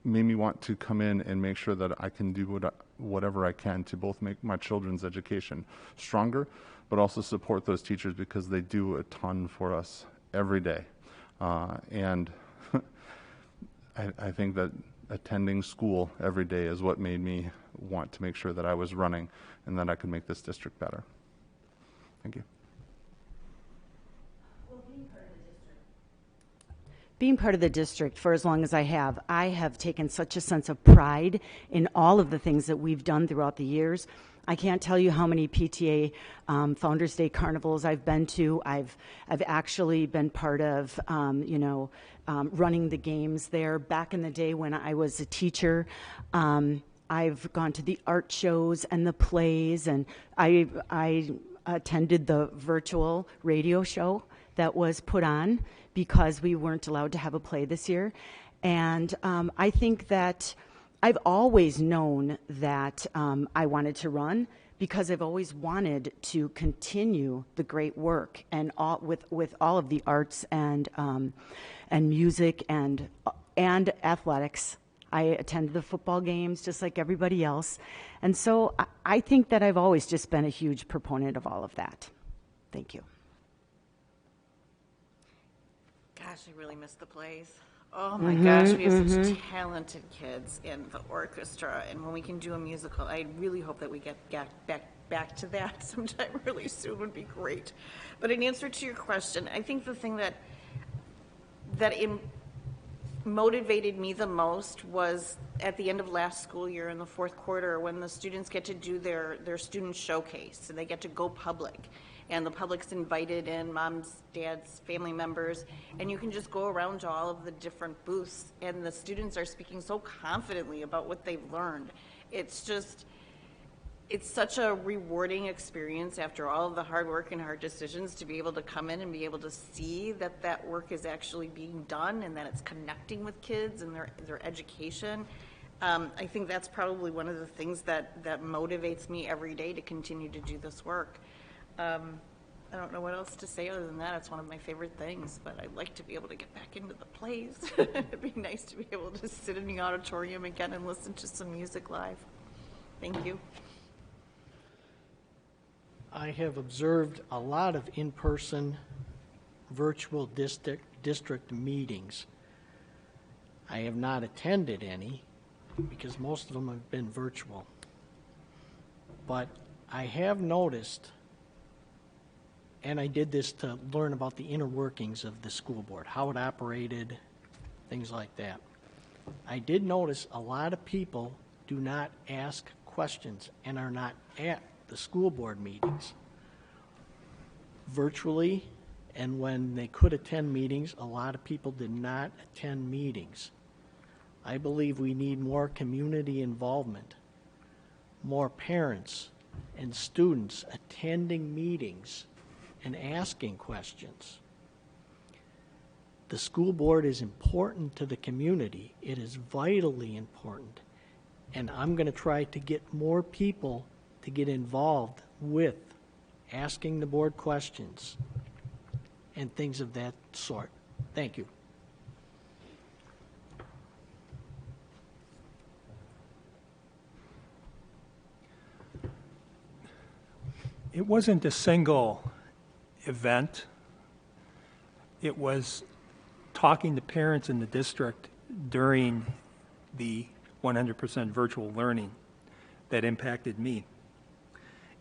made me want to come in and make sure that I can do whatever I can to both make my children's education stronger, but also support those teachers because they do a ton for us every day. And I think that attending school every day is what made me want to make sure that I was running and that I could make this district better. Thank you. Being part of the district for as long as I have taken such a sense of pride in all of the things that we've done throughout the years. I can't tell you how many PTA Founders Day carnivals I've been to. I've actually been part of, running the games there. Back in the day when I was a teacher, I've gone to the art shows and the plays, and I attended the virtual radio show that was put on because we weren't allowed to have a play this year. And I think that I've always known that I wanted to run because I've always wanted to continue the great work and with all of the arts and music and athletics. I attended the football games just like everybody else. And so I think that I've always just been a huge proponent of all of that. Thank you. Gosh, I really miss the plays. Oh my gosh, we have such talented kids in the orchestra, and when we can do a musical, I really hope that we get back to that sometime really soon would be great. But in answer to your question, I think the thing that motivated me the most was at the end of last school year in the 4th quarter when the students get to do their student showcase and they get to go public. And the public's invited in, moms, dads, family members, and you can just go around to all of the different booths, and the students are speaking so confidently about what they've learned. It's such a rewarding experience after all of the hard work and hard decisions to be able to come in and be able to see that that work is actually being done and that it's connecting with kids and their education. I think that's probably one of the things that motivates me every day to continue to do this work. I don't know what else to say other than that. It's one of my favorite things, but I'd like to be able to get back into the plays. It'd be nice to be able to sit in the auditorium again and listen to some music live. Thank you. I have observed a lot of in-person virtual district meetings. I have not attended any because most of them have been virtual. But I have noticed, and I did this to learn about the inner workings of the school board, how it operated, things like that. I did notice a lot of people do not ask questions and are not at the school board meetings. Virtually, and when they could attend meetings, a lot of people did not attend meetings. I believe we need more community involvement, more parents and students attending meetings and asking questions. The school board is important to the community. It is vitally important. And I'm going to try to get more people to get involved with asking the board questions and things of that sort. Thank you. It wasn't a single event. It was talking to parents in the district during the 100% virtual learning that impacted me.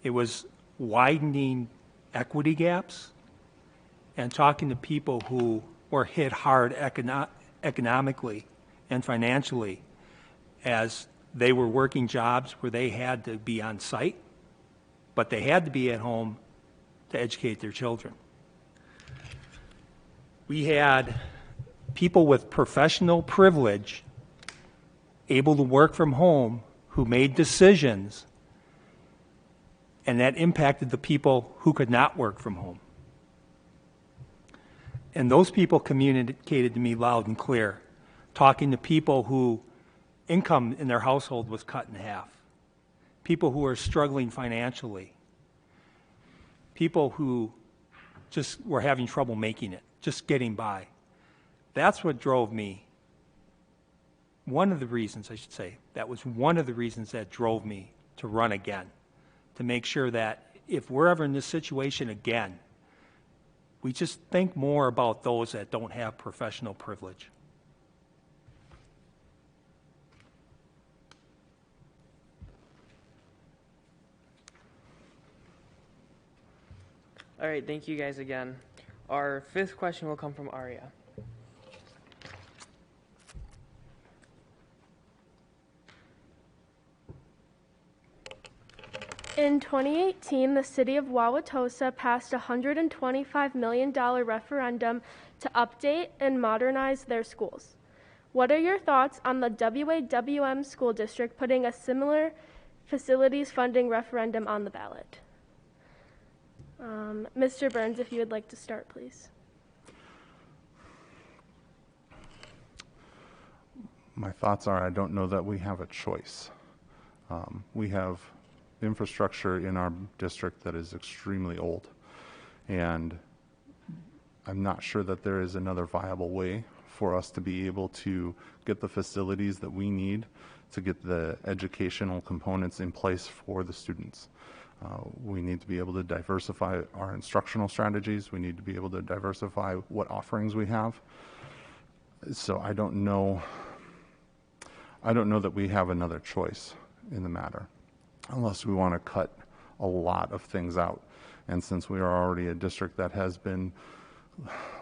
It was widening equity gaps and talking to people who were hit hard economically and financially as they were working jobs where they had to be on site, but they had to be at home to educate their children. We had people with professional privilege able to work from home who made decisions, and that impacted the people who could not work from home. And those people communicated to me loud and clear, talking to people who income in their household was cut in half, people who are struggling financially, people who just were having trouble making it, just getting by. That's what drove me. One of the reasons, I should say, that was one of the reasons that drove me to run again, to make sure that if we're ever in this situation again, we just think more about those that don't have professional privilege. All right, thank you guys again. Our fifth question will come from Aria. In 2018, the city of Wauwatosa passed a $125 million referendum to update and modernize their schools. What are your thoughts on the Wawm school district putting a similar facilities funding referendum on the ballot? Mr. Burns, if you would like to start, please. My thoughts are, I don't know that we have a choice. We have infrastructure in our district that is extremely old, and I'm not sure that there is another viable way for us to be able to get the facilities that we need to get the educational components in place for the students. We need to be able to diversify our instructional strategies. We need to be able to diversify what offerings we have. So I don't know that we have another choice in the matter, unless we want to cut a lot of things out. And since we are already a district that has been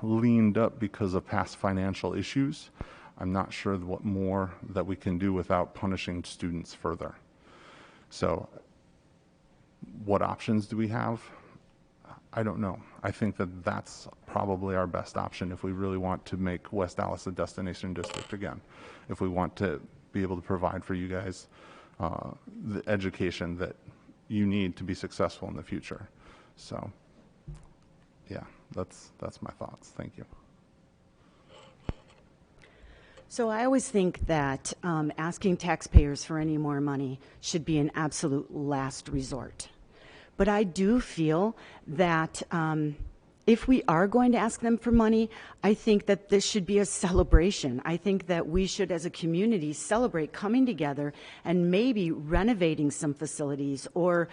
leaned up because of past financial issues, I'm not sure what more that we can do without punishing students further. So what options do we have? I don't know. I think that that's probably our best option if we really want to make West Allis a destination district again, if we want to be able to provide for you guys the education that you need to be successful in the future. So yeah, that's my thoughts. Thank you. So I always think that asking taxpayers for any more money should be an absolute last resort. But I do feel that if we are going to ask them for money, I think that this should be a celebration. I think that we should, as a community, celebrate coming together and maybe renovating some facilities or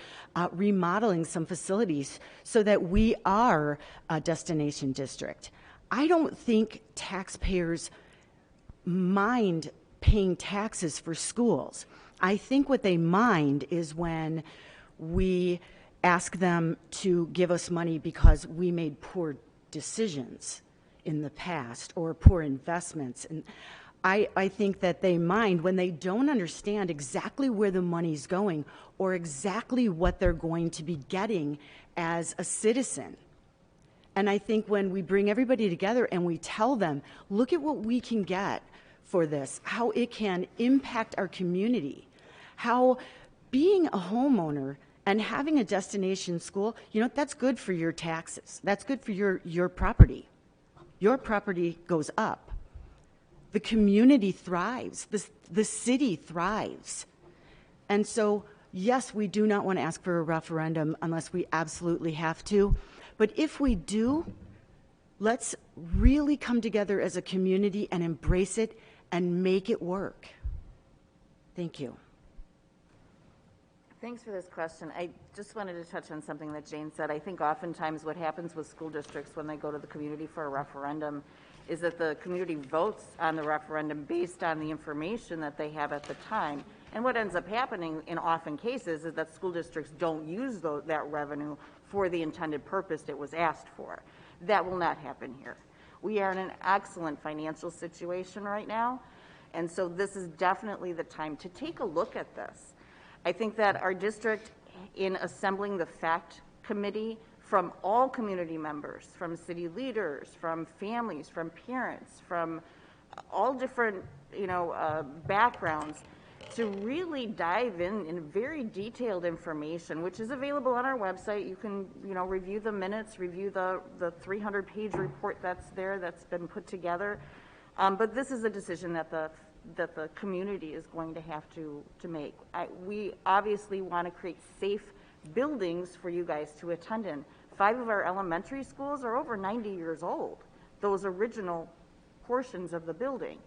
remodeling some facilities so that we are a destination district. I don't think taxpayers mind paying taxes for schools. I think what they mind is when we ask them to give us money because we made poor decisions in the past or poor investments. And I think that they mind when they don't understand exactly where the money's going or exactly what they're going to be getting as a citizen. And I think when we bring everybody together and we tell them, look at what we can get for this, how it can impact our community, how being a homeowner and having a destination school, that's good for your taxes. That's good for your property. Your property goes up. The community thrives. The city thrives. And so, yes, we do not want to ask for a referendum unless we absolutely have to. But if we do, let's really come together as a community and embrace it and make it work. Thank you. Thanks for this question. I just wanted to touch on something that Jane said. I think oftentimes what happens with school districts when they go to the community for a referendum is that the community votes on the referendum based on the information that they have at the time. And what ends up happening in often cases is that school districts don't use that revenue for the intended purpose it was asked for. That will not happen here. We are in an excellent financial situation right now, and so this is definitely the time to take a look at this. I think that our district, in assembling the FACT committee from all community members, from city leaders, from families, from parents, from all different, backgrounds, to really dive in very detailed information, which is available on our website. You can, review the minutes, review the 300-page report that's there, that's been put together. But this is a decision that the community is going to have to make. We obviously want to create safe buildings for you guys to attend in. 5 of our elementary schools are over 90 years old, those original portions of the building.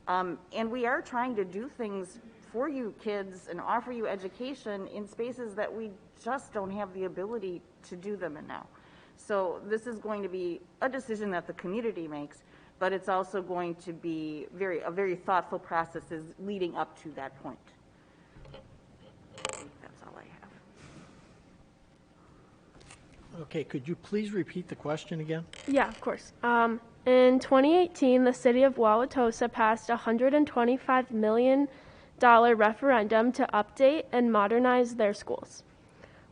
And we are trying to do things for you kids and offer you education in spaces that we just don't have the ability to do them in now. So this is going to be a decision that the community makes, but it's also going to be a very thoughtful process leading up to that point. I think that's all I have. Okay, could you please repeat the question again? Yeah, of course. In 2018, the city of Wauwatosa passed a $125 million referendum to update and modernize their schools.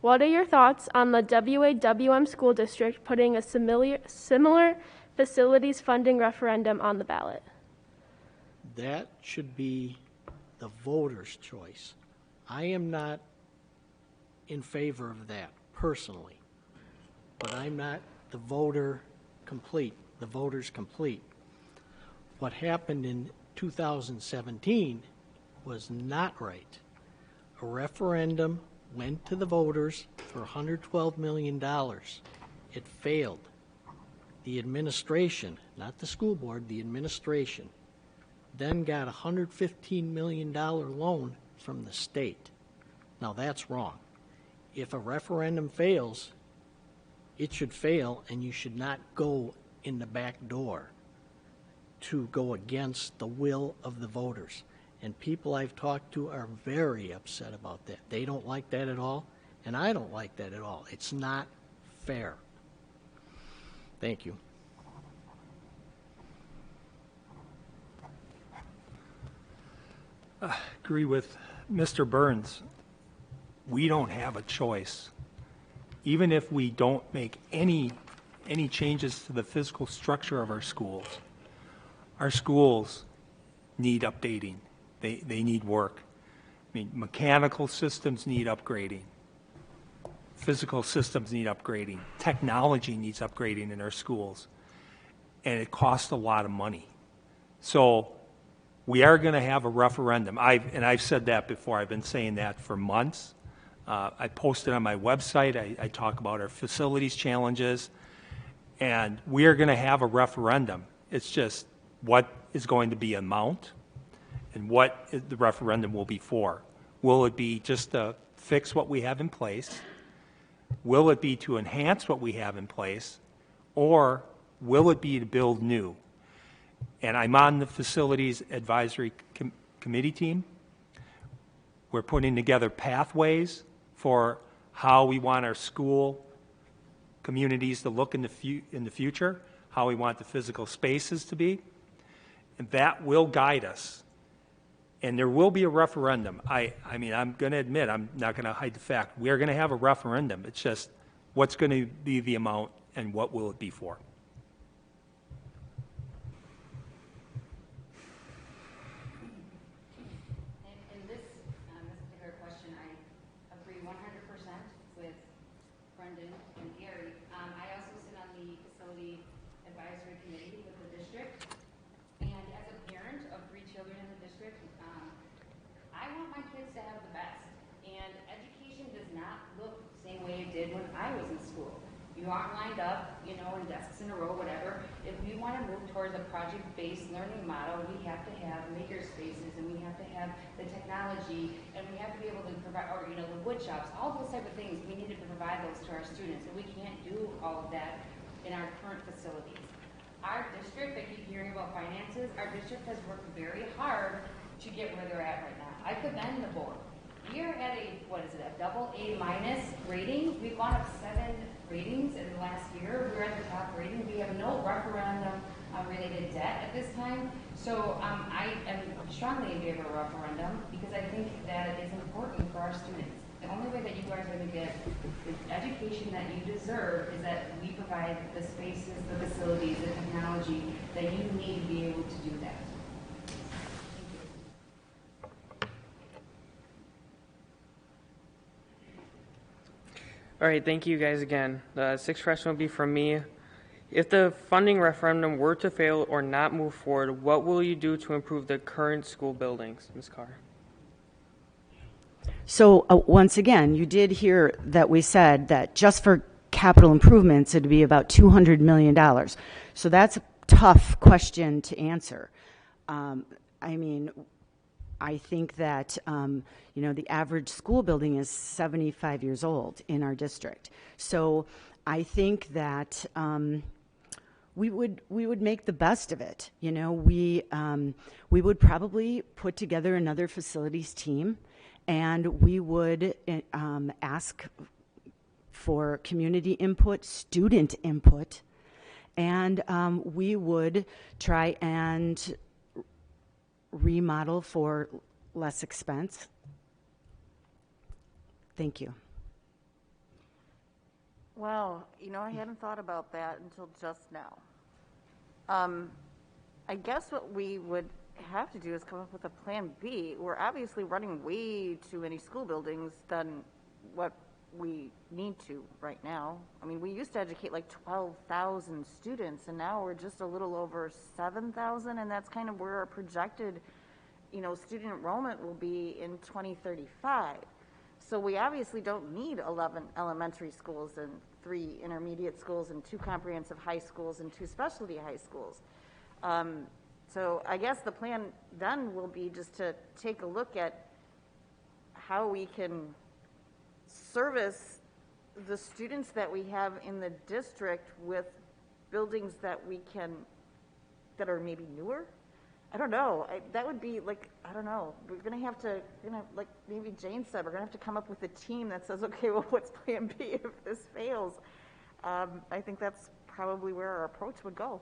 What are your thoughts on the Wawm school district putting a similar facilities funding referendum on the ballot? That should be the voter's choice. I am not in favor of that personally, but I'm not the voter's complete. What happened in 2017 was not right. A referendum went to the voters for $112 million. It failed. The administration, not the school board, the administration, then got a $115 million loan from the state. Now that's wrong. If a referendum fails, it should fail, and you should not go in the back door to go against the will of the voters. And people I've talked to are very upset about that. They don't like that at all, and I don't like that at all. It's not fair. Thank you. Agree with Mr. Burns. We don't have a choice. Even if we don't make any changes to the physical structure of our schools need updating. They need work. I mean, mechanical systems need upgrading. Physical systems need upgrading. Technology needs upgrading in our schools. And it costs a lot of money. So we are going to have a referendum. I've said that before. I've been saying that for months. I posted on my website. I talk about our facilities challenges. And we are going to have a referendum. It's just what is going to be amount and what the referendum will be for. Will it be just to fix what we have in place? Will it be to enhance what we have in place? Or will it be to build new? And I'm on the Facilities Advisory Committee team. We're putting together pathways for how we want our school communities to look in the future, how we want the physical spaces to be. And that will guide us. And there will be a referendum. I mean, I'm going to admit, I'm not going to hide the fact. We are going to have a referendum. It's just what's going to be the amount and what will it be for. In this particular question, I agree 100% with Brendan and Gary. I also sit on the Facility Advisory Committee with the district. And as a parent of 3 children in the district, I want my kids to have the best. And education does not look the same way it did when I was in school. You aren't lined up, in desks in a row, whatever. If we want to move towards a project-based learning model, we have to have maker spaces, and we have to have the technology, and we have to be able to provide, or the wood shops, all those type of things. We need to provide those to our students, and we can't do all of that in our current facilities. Our district, I keep hearing about finances, our district has worked very hard to get where they're at right now. I commend the board. We are at a AA- rating. We've gone up 7 ratings in the last year. We're at the top rating. We have no referendum related debt at this time. So I am strongly in favor of a referendum because I think that it is important for our students. The only way way that you guys are going to get the education that you deserve is that we provide the spaces, the facilities, the technology that you need to be able to do that. All right, thank you guys again. The sixth question will be from me. If the funding referendum were to fail or not move forward, what will you do to improve the current school buildings, Ms. Carr? So once again, you did hear that we said that just for capital improvements, it'd be about $200 million. So that's a tough question to answer. I mean, I think that, the average school building is 75 years old in our district. So I think that we would make the best of it. We would probably put together another facilities team, and we would ask for community input, student input, and we would try and remodel for less expense. Thank you. Well, I hadn't thought about that until just now. I guess what we would have to do is come up with a plan B. We're obviously running way too many school buildings than what we need to right now. I mean, we used to educate like 12,000 students, and now we're just a little over 7,000, and that's kind of where our projected, student enrollment will be in 2035. So we obviously don't need 11 elementary schools and 3 intermediate schools and 2 comprehensive high schools and 2 specialty high schools. So I guess the plan then will be just to take a look at how we can service the students that we have in the district with buildings that are maybe newer. I don't know. That would be like, I don't know. We're going to have to, like maybe Jane said, we're going to have to come up with a team that says, okay, well, what's plan B if this fails? I think that's probably where our approach would go.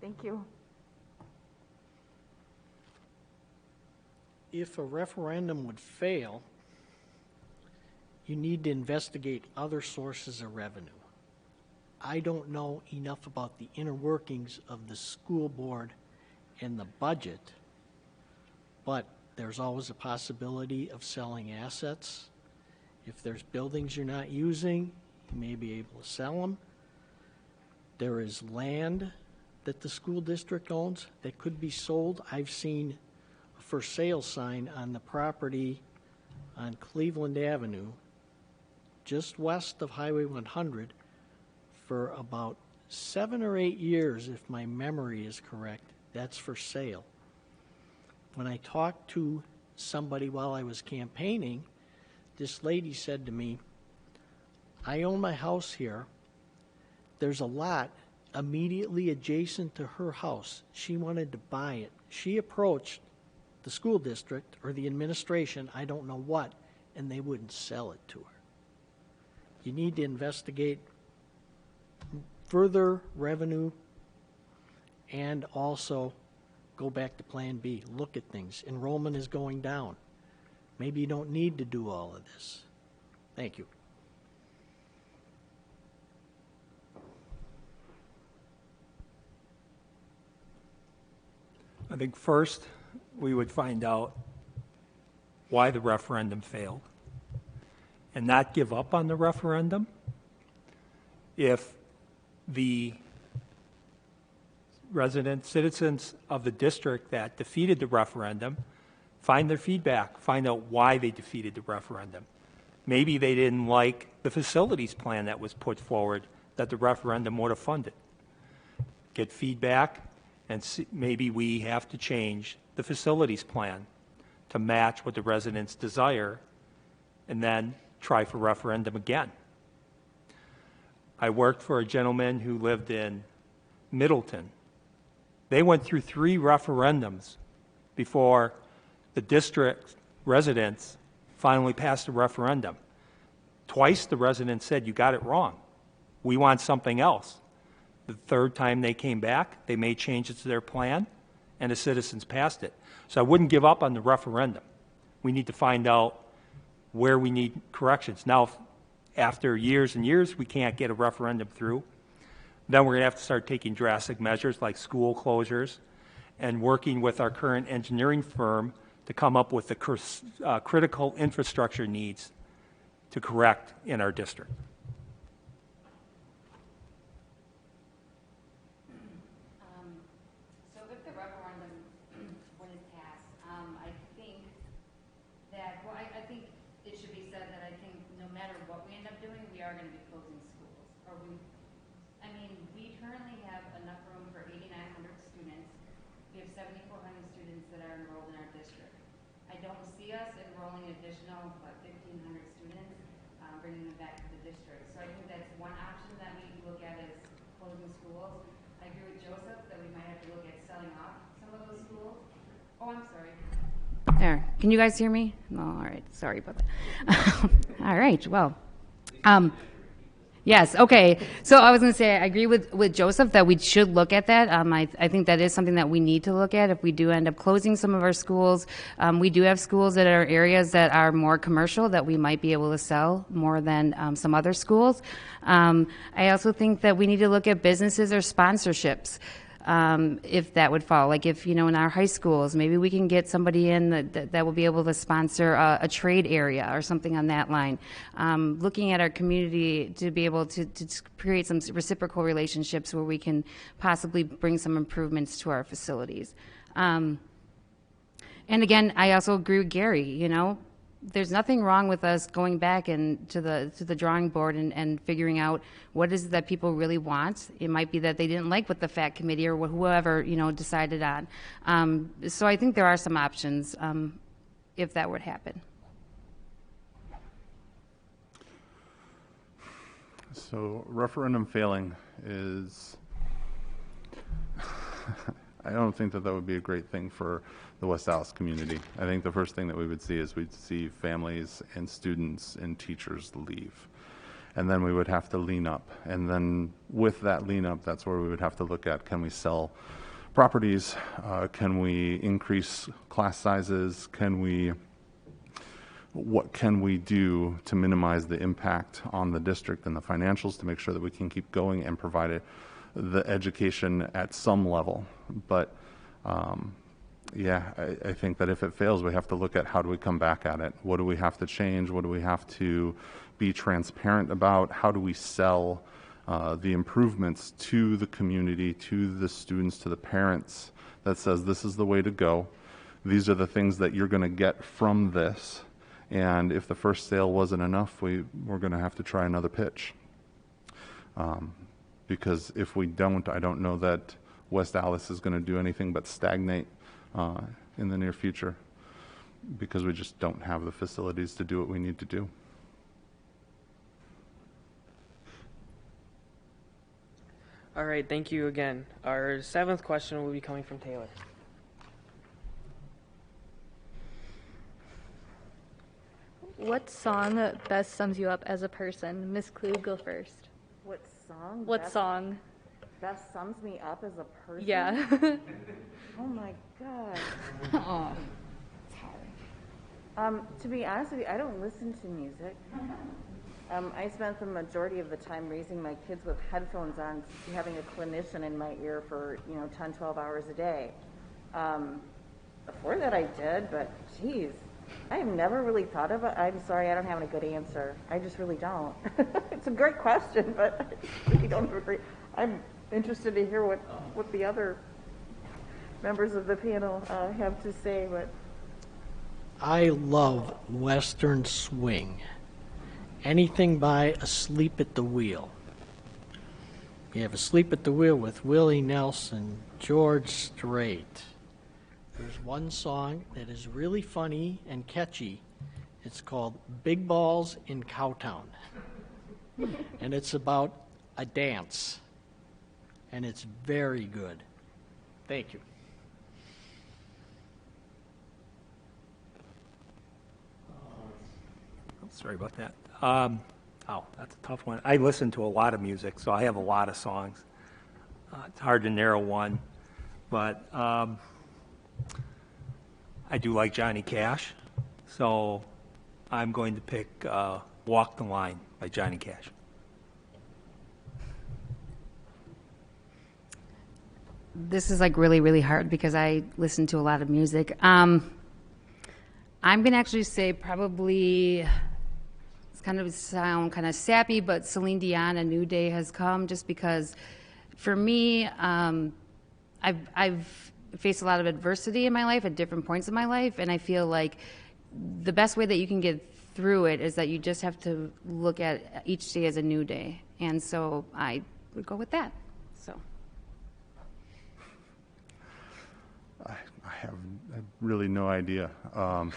Thank you. If a referendum would fail, you need to investigate other sources of revenue. I don't know enough about the inner workings of the school board and the budget, but there's always a possibility of selling assets. If there's buildings you're not using, you may be able to sell them. There is land that the school district owns that could be sold. I've seen a for sale sign on the property on Cleveland Avenue, just west of Highway 100, for about 7 or 8 years, if my memory is correct. That's for sale. When I talked to somebody while I was campaigning, this lady said to me, I own my house here. There's a lot immediately adjacent to her house. She wanted to buy it. She approached the school district or the administration, I don't know what, and they wouldn't sell it to her. You need to investigate further revenue and also go back to plan B. Look at things. Enrollment is going down. Maybe you don't need to do all of this. Thank you. I think first we would find out why the referendum failed and not give up on the referendum. If the citizens of the district that defeated the referendum find their feedback, find out why they defeated the referendum. Maybe they didn't like the facilities plan that was put forward that the referendum would have funded. Get feedback, and see, maybe we have to change the facilities plan to match what the residents desire, and then try for referendum again. I worked for a gentleman who lived in Middleton. They went through 3 referendums before the district residents finally passed a referendum. Twice the residents said, you got it wrong. We want something else. The third time they came back, they made changes to their plan, and the citizens passed it. So I wouldn't give up on the referendum. We need to find out where we need corrections. Now, if after years and years we can't get a referendum through, then we're going to have to start taking drastic measures like school closures and working with our current engineering firm to come up with the critical infrastructure needs to correct in our district. So if the referendum, when it passed, I think that, well, I think it should be said that I think no matter what we end up doing, we are going to be closing schools. We currently have enough room for 8,900 students. We have 7,400 students that are enrolled in our district. I don't see us enrolling additional, 1,500 students, bringing them back to the district. So I think that's one option that we look at is closing schools. I agree with Joseph that we might have to look at selling off some of those schools. Oh, I'm sorry. There. Can you guys hear me? No, all right. Sorry about that. All right. Well, yes. Okay. So I was going to say I agree with Joseph that we should look at that. I think that is something that we need to look at if we do end up closing some of our schools. We do have schools that are areas that are more commercial that we might be able to sell more than some other schools. I also think that we need to look at businesses or sponsorships. If that would fall, like if, in our high schools, maybe we can get somebody in that will be able to sponsor a trade area or something on that line. Looking at our community to be able to create some reciprocal relationships where we can possibly bring some improvements to our facilities. And again, I also agree with Gary, there's nothing wrong with us going back and to the drawing board and figuring out what is it that people really want. It might be that they didn't like what the FACT committee or whoever decided on. So I think there are some options if that would happen. So referendum failing is, I don't think that would be a great thing for the West Allis community. I think the first thing that we would see is we'd see families and students and teachers leave. And then we would have to lean up. And then with that lean up, that's where we would have to look at, can we sell properties? Can we increase class sizes? What can we do to minimize the impact on the district and the financials to make sure that we can keep going and provide the education at some level? But I think that if it fails, we have to look at how do we come back at it? What do we have to change? What do we have to be transparent about? How do we sell the improvements to the community, to the students, to the parents that says this is the way to go? These are the things that you're going to get from this. And if the first sale wasn't enough, we're going to have to try another pitch. Because if we don't, I don't know that West Allis is going to do anything but stagnate in the near future, because we just don't have the facilities to do what we need to do. All right, thank you again. Our seventh question will be coming from Taylor. What song best sums you up as a person? Ms. Klug, go first. What song? What song? Best sums me up as a person? Yeah. Oh my God. Oh. To be honest with you, I don't listen to music. I spent the majority of the time raising my kids with headphones on, having a clinician in my ear for 10, 12 hours a day. Before that I did, but geez, I have never really thought of it. I'm sorry, I don't have a good answer. I just really don't. It's a great question, but I really don't agree. I'm interested to hear what the other members of the panel have to say. But I love Western swing. Anything by Asleep at the Wheel. You have Asleep at the Wheel with Willie Nelson, George Strait. There's one song that is really funny and catchy. It's called Big Balls in Cowtown. And it's about a dance. And it's very good. Thank you. Sorry about that. That's a tough one. I listen to a lot of music, so I have a lot of songs. It's hard to narrow one, but I do like Johnny Cash, so I'm going to pick Walk the Line by Johnny Cash. This is like really, really hard because I listen to a lot of music. I'm going to actually say probably, it's kind of sound kind of sappy, but Celine Dion, A New Day Has Come, just because for me, I've faced a lot of adversity in my life at different points in my life, and I feel like the best way that you can get through it is that you just have to look at each day as a new day. And so I would go with that. So. I have really no idea. I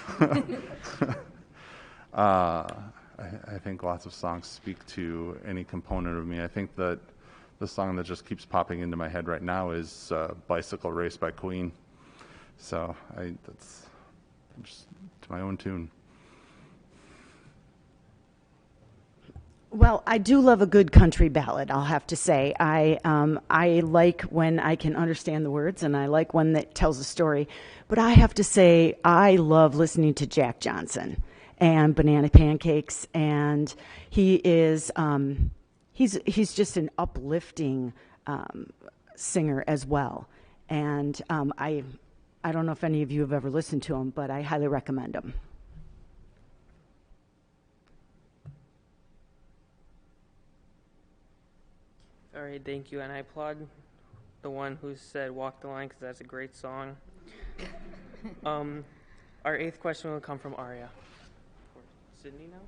think lots of songs speak to any component of me. I think that the song that just keeps popping into my head right now is Bicycle Race by Queen. So that's just to my own tune. Well, I do love a good country ballad, I'll have to say. I like when I can understand the words, and I like one that tells a story. But I have to say, I love listening to Jack Johnson and Banana Pancakes, and he is he's just an uplifting singer as well. And I don't know if any of you have ever listened to him, but I highly recommend him. All right, thank you, and I applaud the one who said "Walk the Line" because that's a great song. Our eighth question will come from Aria. Sydney now.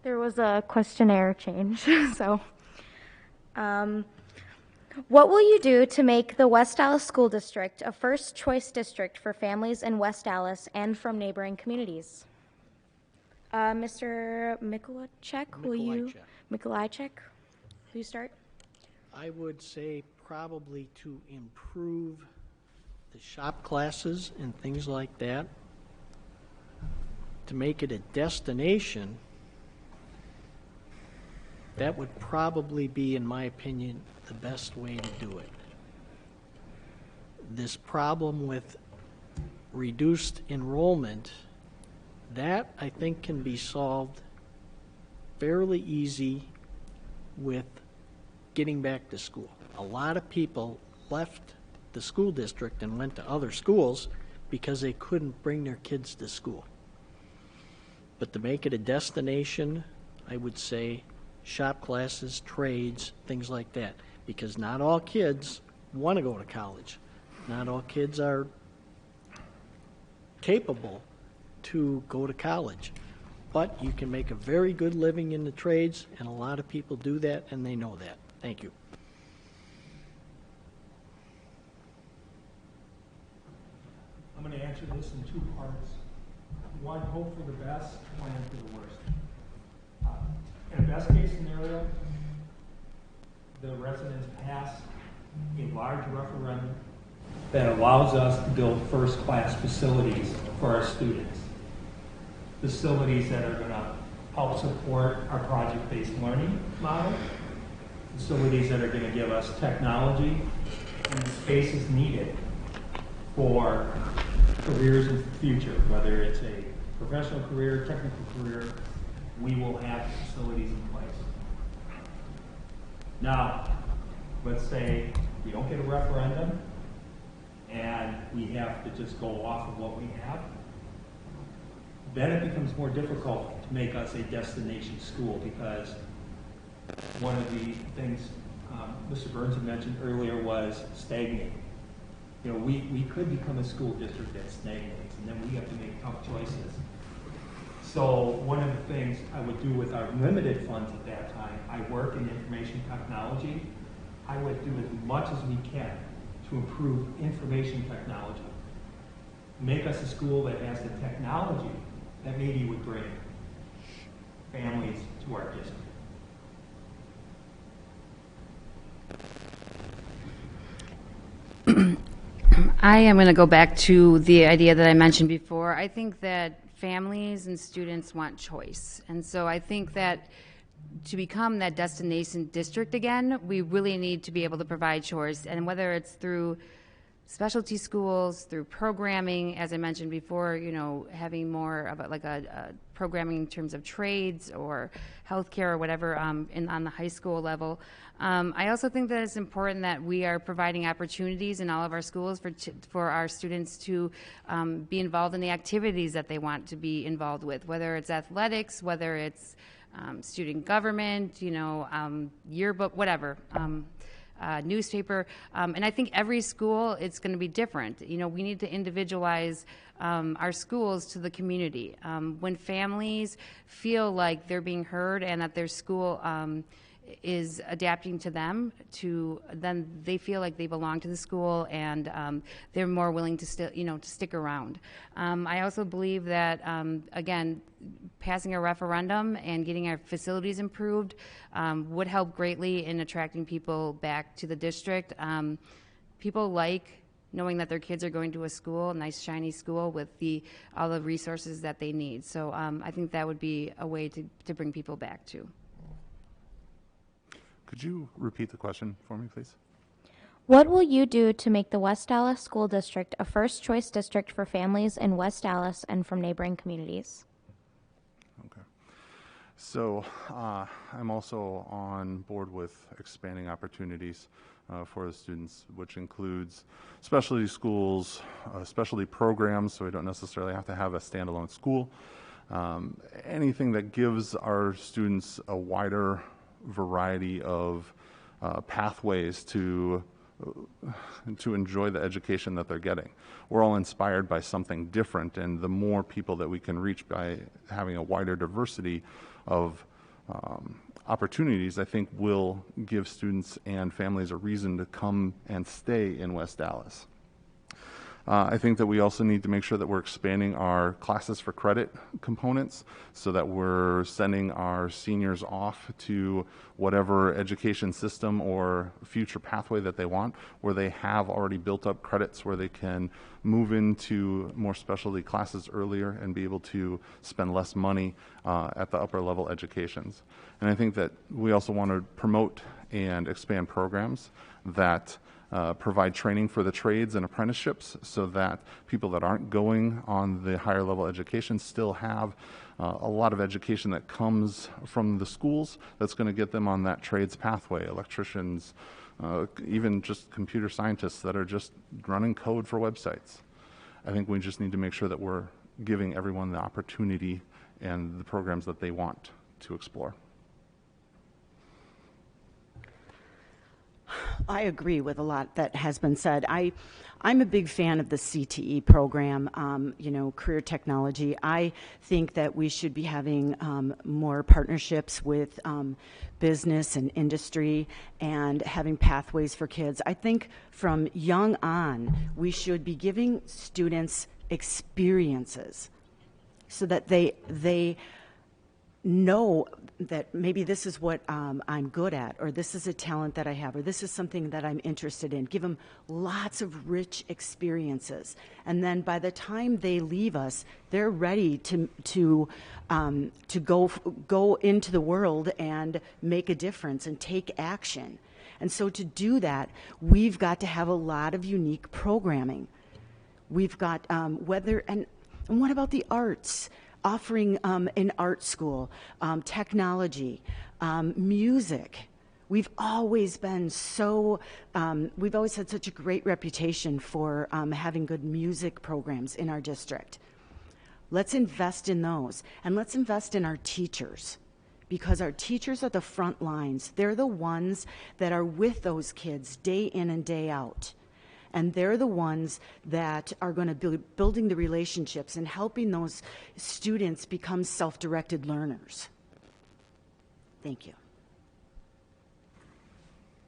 There was a questionnaire change, so. What will you do to make the West Allis School District a first choice district for families in West Allis and from neighboring communities? Mr. Mikolajek, Mikolajek, will you start? I would say probably to improve the shop classes and things like that, to make it a destination. That would probably be, in my opinion, the best way to do it. This problem with reduced enrollment, that I think can be solved fairly easy with getting back to school. A lot of people left the school district and went to other schools because they couldn't bring their kids to school. But to make it a destination, I would say shop classes, trades, things like that, because not all kids want to go to college. Not all kids are capable to go to college. But you can make a very good living in the trades, and a lot of people do that, and they know that. Thank you. I'm going to answer this in two parts. One, hope for the best, plan for the worst. In a best case scenario, the residents pass a large referendum that allows us to build first-class facilities for our students. Facilities that are going to help support our project-based learning model, facilities that are going to give us technology and the spaces needed for careers in the future, whether it's a professional career, technical career, we will have facilities in place. Now, let's say we don't get a referendum and we have to just go off of what we have. Then it becomes more difficult to make us a destination school, because one of the things Mr. Burns had mentioned earlier was stagnating. You know, we could become a school district that stagnates, and then we have to make tough choices. So one of the things I would do with our limited funds at that time, I work in information technology, I would do as much as we can to improve information technology. Make us a school that has the technology that maybe would bring families to our district. I am going to go back to the idea that I mentioned before. I think that families and students want choice. And so I think that to become that destination district again, we really need to be able to provide choice. And whether it's through specialty schools, through programming, as I mentioned before, you know, having more of a programming in terms of trades or healthcare or whatever on the high school level. I also think that it's important that we are providing opportunities in all of our schools for our students to be involved in the activities that they want to be involved with, whether it's athletics, whether it's student government, you know, yearbook, whatever. Newspaper, and I think every school, it's going to be different. You know, we need to individualize our schools to the community. When families feel like they're being heard and that their school is adapting to them, then they feel like they belong to the school, and they're more willing to to stick around. I also believe that again, passing a referendum and getting our facilities improved would help greatly in attracting people back to the district. People like knowing that their kids are going to a school, a nice shiny school with all the resources that they need. So I think that would be a way to bring people back too. Could you repeat the question for me, please? What will you do to make the West Allis School District a first choice district for families in West Allis and from neighboring communities? Okay. So I'm also on board with expanding opportunities for the students, which includes specialty schools, specialty programs, so we don't necessarily have to have a standalone school. Anything that gives our students a wider variety of pathways to enjoy the education that they're getting. We're all inspired by something different, and the more people that we can reach by having a wider diversity of opportunities, I think will give students and families a reason to come and stay in West Allis. I think that we also need to make sure that we're expanding our classes for credit components so that we're sending our seniors off to whatever education system or future pathway that they want, where they have already built up credits where they can move into more specialty classes earlier and be able to spend less money at the upper level educations. And I think that we also want to promote and expand programs that provide training for the trades and apprenticeships so that people that aren't going on the higher level education still have a lot of education that comes from the schools that's going to get them on that trades pathway. Electricians, even just computer scientists that are just running code for websites. I think we just need to make sure that we're giving everyone the opportunity and the programs that they want to explore. I agree with a lot that has been said. I'm a big fan of the CTE program, career technology. I think that we should be having more partnerships with business and industry and having pathways for kids. I think from young on, we should be giving students experiences so that they know that maybe this is what I'm good at, or this is a talent that I have, or this is something that I'm interested in. Give them lots of rich experiences, and then by the time they leave us, they're ready to go into the world and make a difference and take action. And so to do that, we've got to have a lot of unique programming. We've got and what about the arts? Offering an art school, technology, music. We've always been we've always had such a great reputation for having good music programs in our district. Let's invest in those, and let's invest in our teachers, because our teachers are the front lines. They're the ones that are with those kids day in and day out. And they're the ones that are going to be building the relationships and helping those students become self-directed learners. Thank you.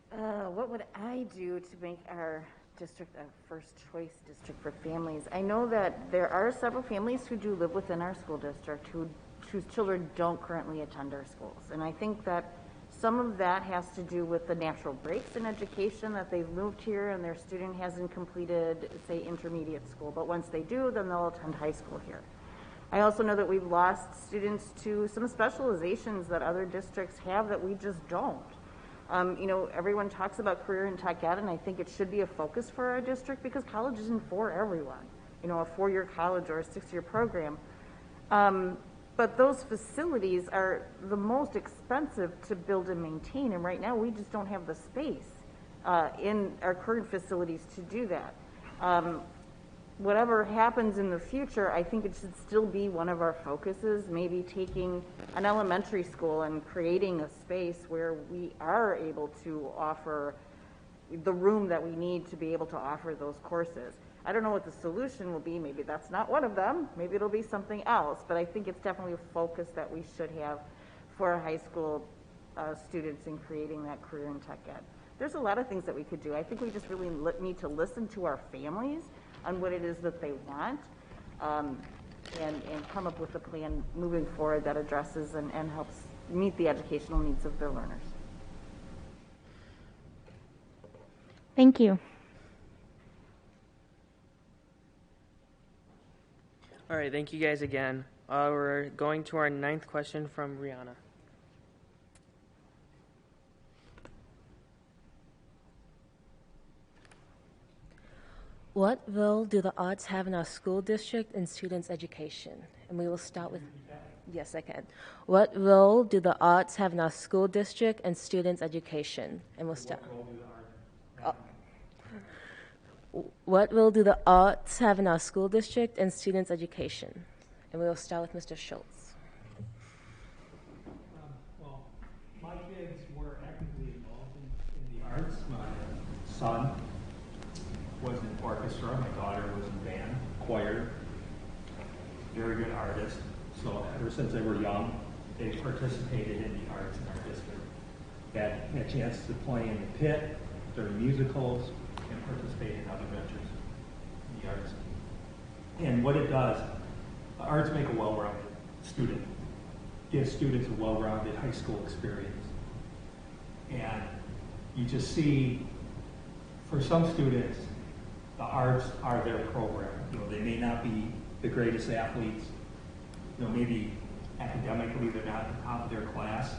What would I do to make our district a first choice district for families? I know that there are several families who do live within our school district whose children don't currently attend our schools. And I think that some of that has to do with the natural breaks in education, that they've moved here and their student hasn't completed, say, intermediate school. But once they do, then they'll attend high school here. I also know that we've lost students to some specializations that other districts have that we just don't. Everyone talks about career and tech ed, and I think it should be a focus for our district because college isn't for everyone. A 4-year college or a 6-year program. But those facilities are the most expensive to build and maintain, and right now we just don't have the space in our current facilities to do that. Whatever happens in the future, I think it should still be one of our focuses, maybe taking an elementary school and creating a space where we are able to offer the room that we need to be able to offer those courses. I don't know what the solution will be. Maybe that's not one of them. Maybe it'll be something else, but I think it's definitely a focus that we should have for our high school students in creating that career in tech ed. There's a lot of things that we could do. I think we just really need to listen to our families on what it is that they want, and come up with a plan moving forward that addresses and helps meet the educational needs of their learners. Thank you. All right, thank you guys again. We're going to our 9th question from Rihanna. What role do the arts have in our school district and students' education? And we will start with, yes, I can. What role do the arts have in our school district and students' education? And we'll start. What role do the arts have in our school district and students' education? And we will start with Mr. Schultz. Well, my kids were actively involved in the arts. My son was in orchestra. My daughter was in band, choir. Very good artist. So ever since they were young, they participated in the arts in our district. Had a chance to play in the pit, during musicals, and participate in other ventures in the arts. And what it does, the arts make a well-rounded student, gives students a well-rounded high school experience. And you just see, for some students, the arts are their program. They may not be the greatest athletes. Maybe academically they're not at the top of their class.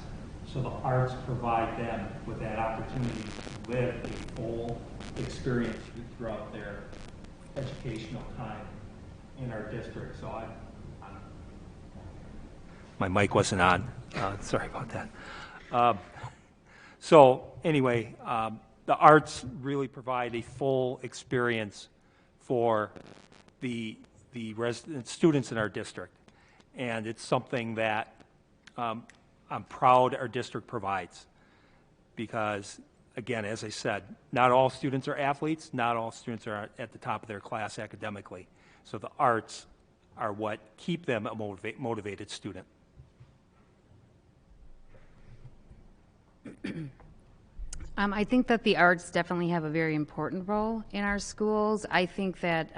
So the arts provide them with that opportunity to live a full experience throughout their educational time in our district. So my mic wasn't on. Sorry about that. So anyway, the arts really provide a full experience for the resident students in our district, and it's something that I'm proud our district provides, because again, as I said, not all students are athletes, not all students are at the top of their class academically, so the arts are what keep them a motivated student. I think that the arts definitely have a very important role in our schools. I think that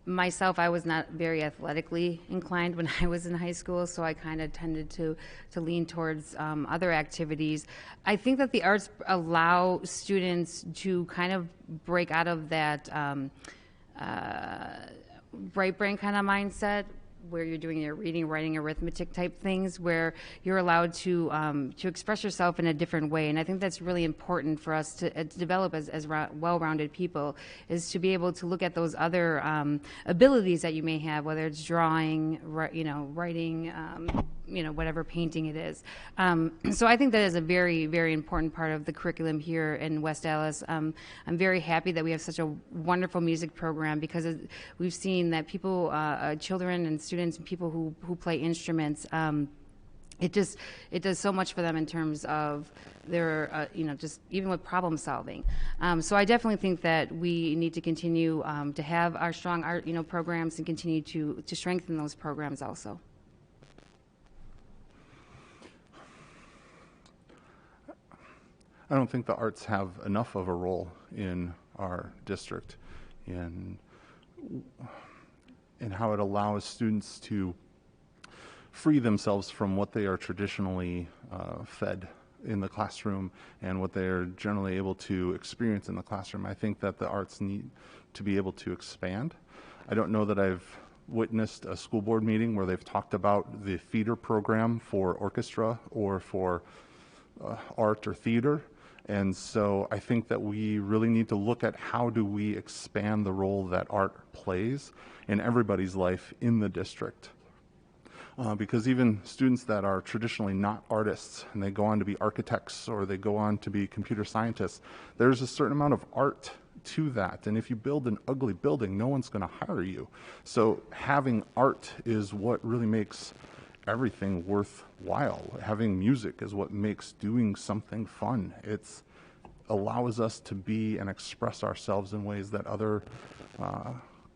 myself, I was not very athletically inclined when I was in high school, so I kind of tended to lean towards other activities. I think that the arts allow students to kind of break out of that right brain kind of mindset, where you're doing your reading, writing, arithmetic type things, where you're allowed to express yourself in a different way. And I think that's really important for us to develop as well-rounded people, is to be able to look at those other abilities that you may have, whether it's drawing, writing, whatever painting it is. So I think that is a very, very important part of the curriculum here in West Allis. I'm very happy that we have such a wonderful music program, because we've seen that people, children and students and people who play instruments, it does so much for them in terms of their, just even with problem solving. So I definitely think that we need to continue to have our strong art, programs, and continue to strengthen those programs also. I don't think the arts have enough of a role in our district in how it allows students to free themselves from what they are traditionally fed in the classroom and what they are generally able to experience in the classroom. I think that the arts need to be able to expand. I don't know that I've witnessed a school board meeting where they've talked about the feeder program for orchestra or for art or theater. And so I think that we really need to look at how do we expand the role that art plays in everybody's life in the district. Because even students that are traditionally not artists and they go on to be architects or they go on to be computer scientists, there's a certain amount of art to that. And if you build an ugly building, no one's going to hire you. So having art is what really makes everything worthwhile. Having music is what makes doing something fun. It allows us to be and express ourselves in ways that other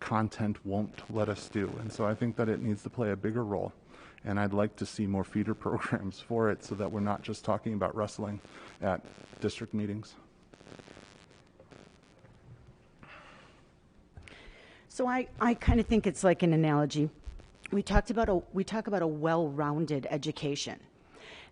content won't let us do. And so I think that it needs to play a bigger role. And I'd like to see more feeder programs for it so that we're not just talking about wrestling at district meetings. So I kind of think it's like an analogy. We talk about a well-rounded education.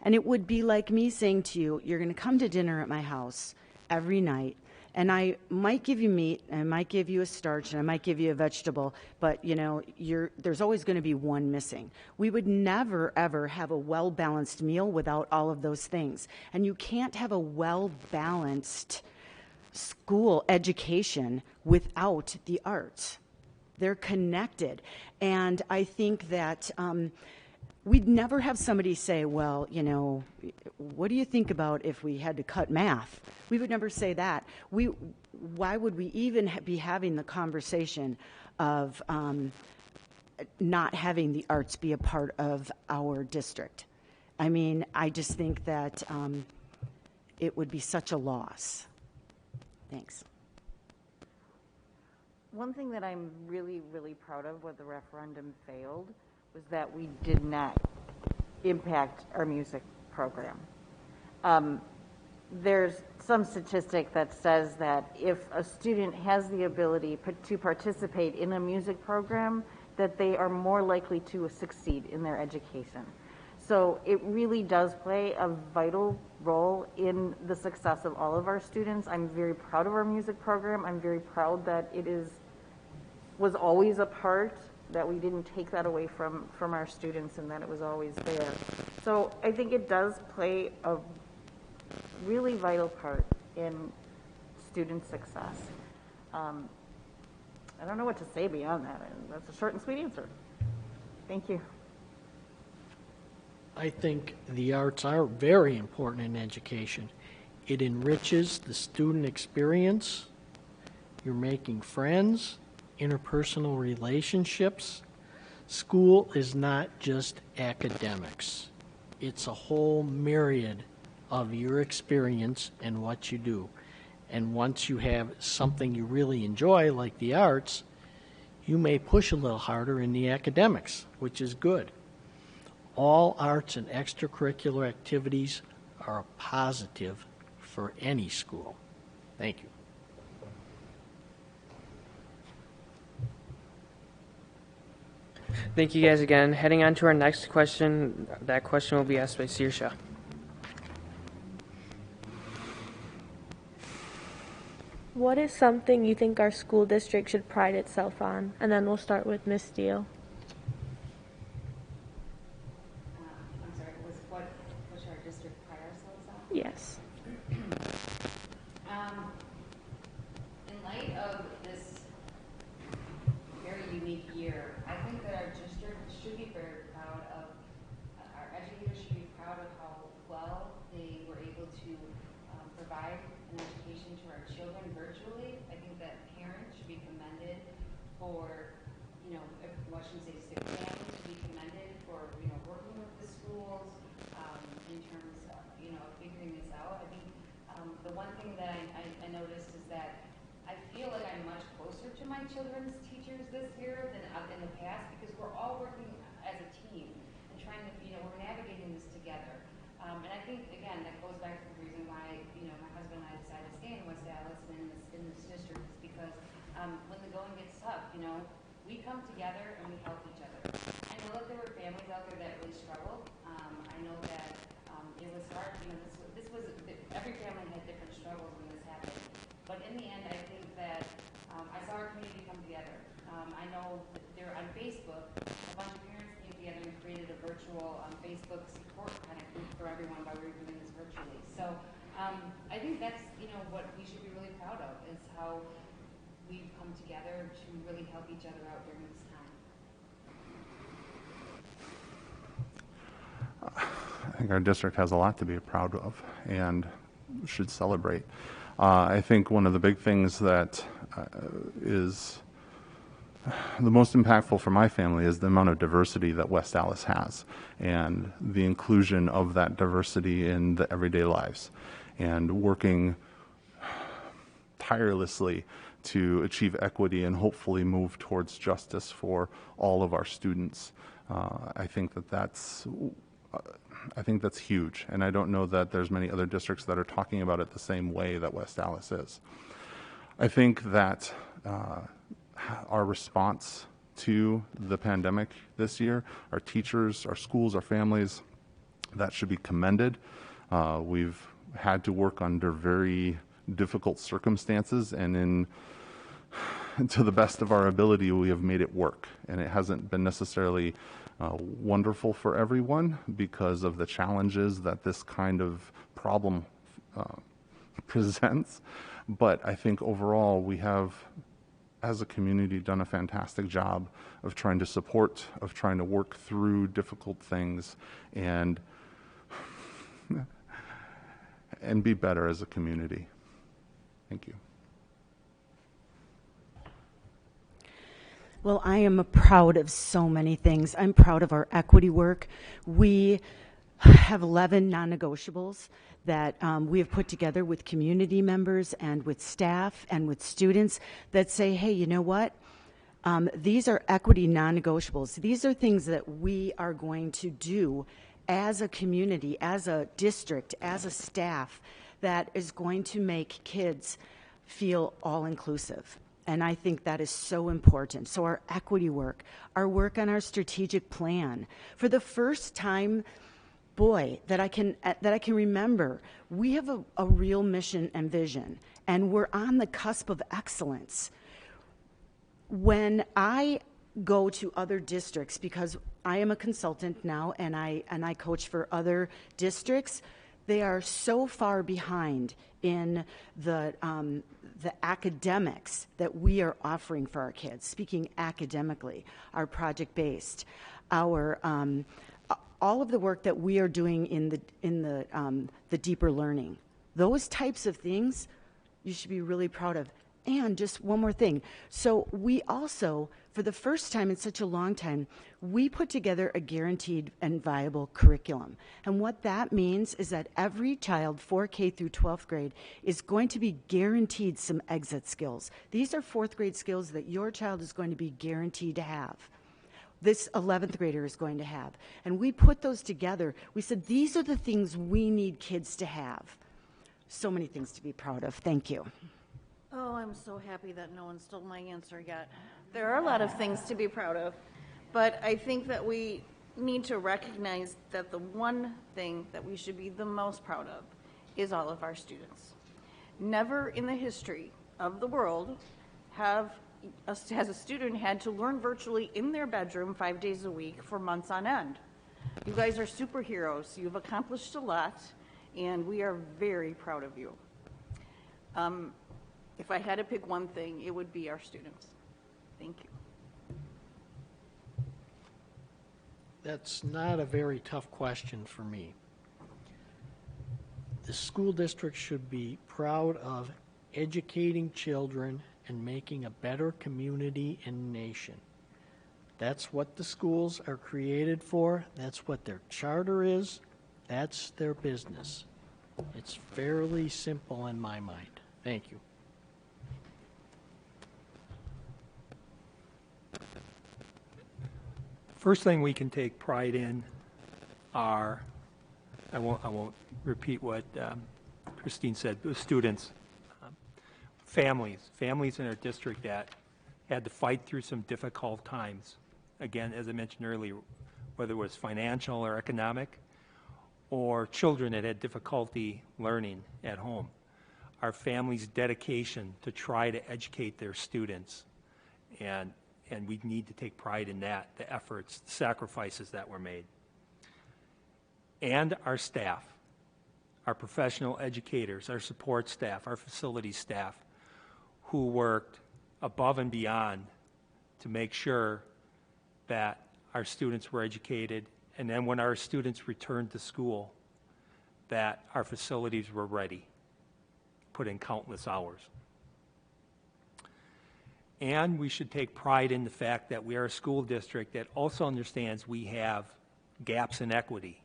And it would be like me saying to you, you're going to come to dinner at my house every night, and I might give you meat, and I might give you a starch, and I might give you a vegetable, but there's always going to be one missing. We would never, ever have a well-balanced meal without all of those things. And you can't have a well-balanced school education without the arts. They're connected. And I think that we'd never have somebody say, well, what do you think about if we had to cut math? We would never say that. Why would we even be having the conversation of not having the arts be a part of our district? I mean, I just think that it would be such a loss. Thanks. One thing that I'm really, really proud of when the referendum failed was that we did not impact our music program. There's some statistic that says that if a student has the ability to participate in a music program, that they are more likely to succeed in their education. So it really does play a vital role in the success of all of our students. I'm very proud of our music program. I'm very proud that it was always a part, that we didn't take that away from our students and that it was always there. So I think it does play a really vital part in student success. I don't know what to say beyond that. That's a short and sweet answer. Thank you. I think the arts are very important in education. It enriches the student experience. You're making friends, interpersonal relationships. School is not just academics. It's a whole myriad of your experience and what you do. And once you have something you really enjoy, like the arts, you may push a little harder in the academics, which is good. All arts and extracurricular activities are a positive for any school. Thank you. Thank you guys again. Heading on to our next question. That question will be asked by Saoirse. What is something you think our school district should pride itself on? And then we'll start with Ms. Diehl. I'm sorry, what should our district pride ourselves on? Yes. In light of this very unique year, I think that our district should be very proud of, our educators should be proud of how well they were able to provide an education to our children virtually. I think that parents should be commended for, what should we say, sick families should be commended for, working with the schools in terms of, figuring this out. I think the one thing that I noticed is that I feel like I'm much closer to my children's teachers this year than in the past, because we're all working as a team and trying to, we're navigating this together. And I think, again, that goes back to the reason why, my husband and I decided to stay in West Allis and in this district is because when the going gets tough, we come together and we help each other. I know that there were families out there that really struggled. I know that it was hard. Every family had different struggles when this happened. But in the end, I think that I saw our community come together. I know that there on Facebook, a bunch of parents came together and created a virtual Facebook support kind of for everyone while we were doing this virtually. So I think that's, what we should be really proud of is how we've come together to really help each other out during this time. I think our district has a lot to be proud of and should celebrate. I think one of the big things that is the most impactful for my family is the amount of diversity that West Allis has and the inclusion of that diversity in the everyday lives and working tirelessly to achieve equity and hopefully move towards justice for all of our students. I think that's huge, and I don't know that there's many other districts that are talking about it the same way that West Allis is. I think that our response to the pandemic this year, our teachers, our schools, our families, that should be commended. We've had to work under very difficult circumstances, and to the best of our ability, we have made it work. And it hasn't been necessarily wonderful for everyone because of the challenges that this kind of problem presents. But I think overall we have, as a community, done a fantastic job of trying to support, of trying to work through difficult things and be better as a community. Thank you. Well, I am proud of so many things. I'm proud of our equity work. We have 11 non-negotiables that we have put together with community members and with staff and with students that say, hey, you know what? These are equity non-negotiables. These are things that we are going to do as a community, as a district, as a staff that is going to make kids feel all-inclusive. And I think that is so important. So our equity work, our work on our strategic plan. For the first time, boy, that I can remember, we have a real mission and vision, and we're on the cusp of excellence. When I go to other districts, because I am a consultant now and I coach for other districts, they are so far behind in the academics that we are offering for our kids. Speaking academically, our project-based, our all of the work that we are doing in the deeper learning, those types of things, you should be really proud of. And just one more thing. So we also, for the first time in such a long time, we put together a guaranteed and viable curriculum. And what that means is that every child, 4K through 12th grade, is going to be guaranteed some exit skills. These are 4th grade skills that your child is going to be guaranteed to have. This 11th grader is going to have. And we put those together. We said, these are the things we need kids to have. So many things to be proud of. Thank you. Oh, I'm so happy that no one stole my answer yet. There are a lot of things to be proud of, but I think that we need to recognize that the one thing that we should be the most proud of is all of our students. Never in the history of the world has a student had to learn virtually in their bedroom 5 days a week for months on end. You guys are superheroes. You've accomplished a lot, and we are very proud of you. If I had to pick one thing, it would be our students. Thank you. That's not a very tough question for me. The school district should be proud of educating children and making a better community and nation. That's what the schools are created for. That's what their charter is. That's their business. It's fairly simple in my mind. Thank you. First thing we can take pride in are, I won't repeat what Christine said, the students, families in our district that had to fight through some difficult times. Again, as I mentioned earlier, whether it was financial or economic, or children that had difficulty learning at home. Our families' dedication to try to educate their students, and we need to take pride in that, the efforts, the sacrifices that were made. and our staff, our professional educators, our support staff, our facility staff, who worked above and beyond to make sure that our students were educated, and then when our students returned to school, that our facilities were ready, put in countless hours. And we should take pride in the fact that we are a school district that also understands we have gaps in equity.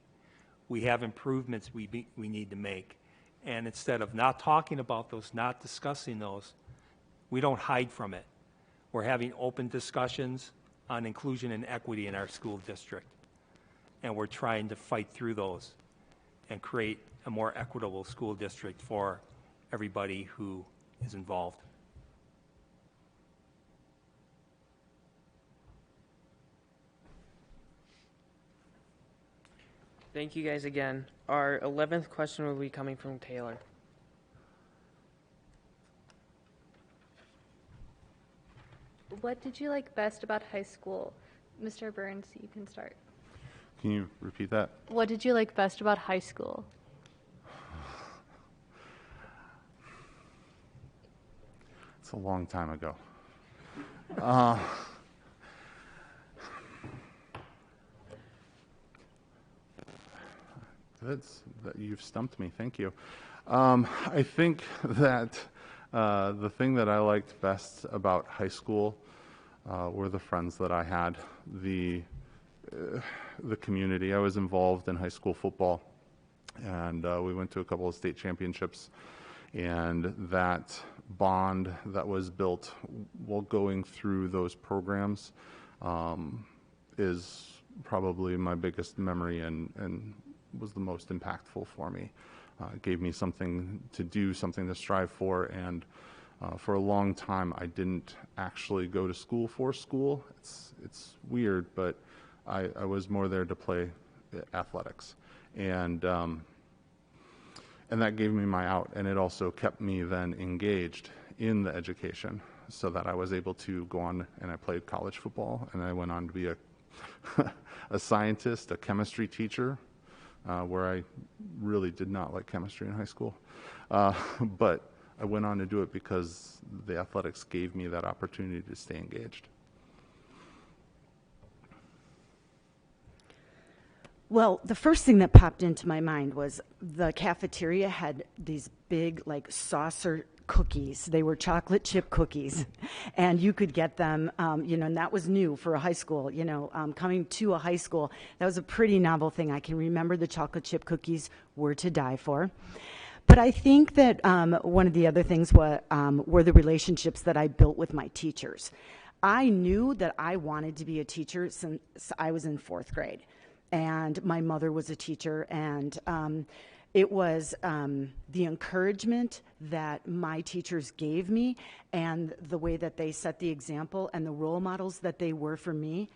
We have improvements we need to make. And instead of not talking about those, not discussing those, we don't hide from it. We're having open discussions on inclusion and equity in our school district. And we're trying to fight through those and create a more equitable school district for everybody who is involved. Thank you guys again. Our 11th question will be coming from Taylor. What did you like best about high school? Mr. Burns, you can start. Can you repeat that? What did you like best about high school? It's a long time ago. You've stumped me. Thank you. I think that the thing that I liked best about high school were the friends that I had, the community. I was involved in high school football, and we went to a couple of state championships, and that bond that was built while going through those programs is probably my biggest memory and was the most impactful for me. It gave me something to do, something to strive for, and for a long time I didn't actually go to school for school. It's weird, but I was more there to play athletics, and that gave me my out, and it also kept me then engaged in the education so that I was able to go on, and I played college football, and I went on to be a scientist, a chemistry teacher, where I really did not like chemistry in high school. But I went on to do it because the athletics gave me that opportunity to stay engaged. Well, the first thing that popped into my mind was the cafeteria had these big, like, saucer cookies. They were chocolate chip cookies, and you could get them, and that was new for a high school, coming to a high school. That was a pretty novel thing. I can remember the chocolate chip cookies were to die for. But I think that one of the other things were the relationships that I built with my teachers. I knew that I wanted to be a teacher since I was in 4th grade. And my mother was a teacher, and it was the encouragement that my teachers gave me and the way that they set the example and the role models that they were for me.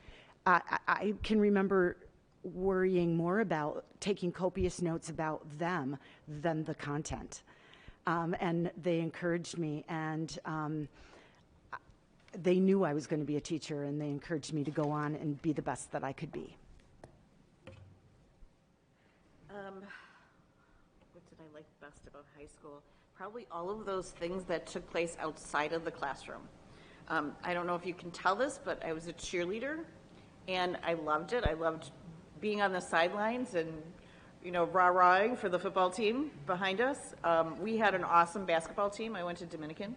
I can remember worrying more about taking copious notes about them than the content. And they encouraged me, and they knew I was going to be a teacher, and they encouraged me to go on and be the best that I could be. What did I like best about high school? Probably all of those things that took place outside of the classroom. I don't know if you can tell this, but I was a cheerleader, and I loved it. I loved being on the sidelines and, rah-rahing for the football team behind us. We had an awesome basketball team. I went to Dominican.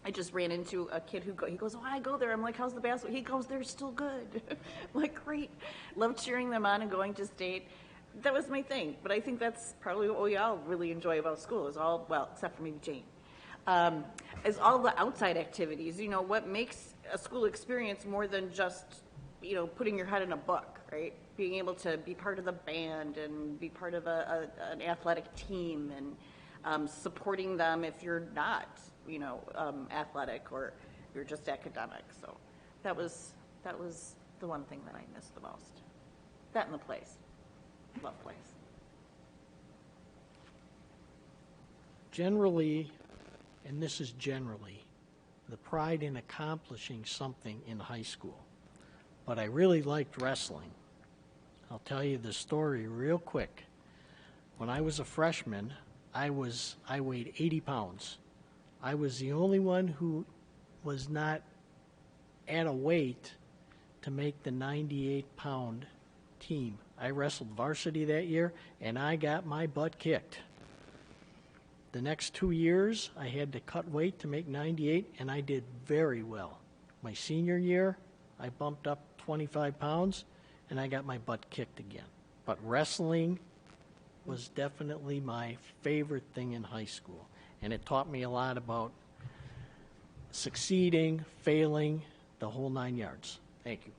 I just ran into a kid he goes, oh, I go there. I'm like, how's the basketball? He goes, they're still good. I'm like, great. Love cheering them on and going to state. That was my thing, but I think that's probably what we all really enjoy about school is all, well, except for maybe Jane, is all the outside activities. What makes a school experience more than just, putting your head in a book, right? Being able to be part of the band and be part of an athletic team and supporting them if you're not, athletic or you're just academic. So that was the one thing that I missed the most. That and the place. Love place. Generally, and this is generally, the pride in accomplishing something in high school. But I really liked wrestling. I'll tell you the story real quick. When I was a freshman, I weighed 80 pounds. I was the only one who was not at a weight to make the 98-pound team. I wrestled varsity that year, and I got my butt kicked. The next 2 years, I had to cut weight to make 98, and I did very well. My senior year, I bumped up 25 pounds, and I got my butt kicked again. But wrestling was definitely my favorite thing in high school, and it taught me a lot about succeeding, failing, the whole 9 yards. Thank you.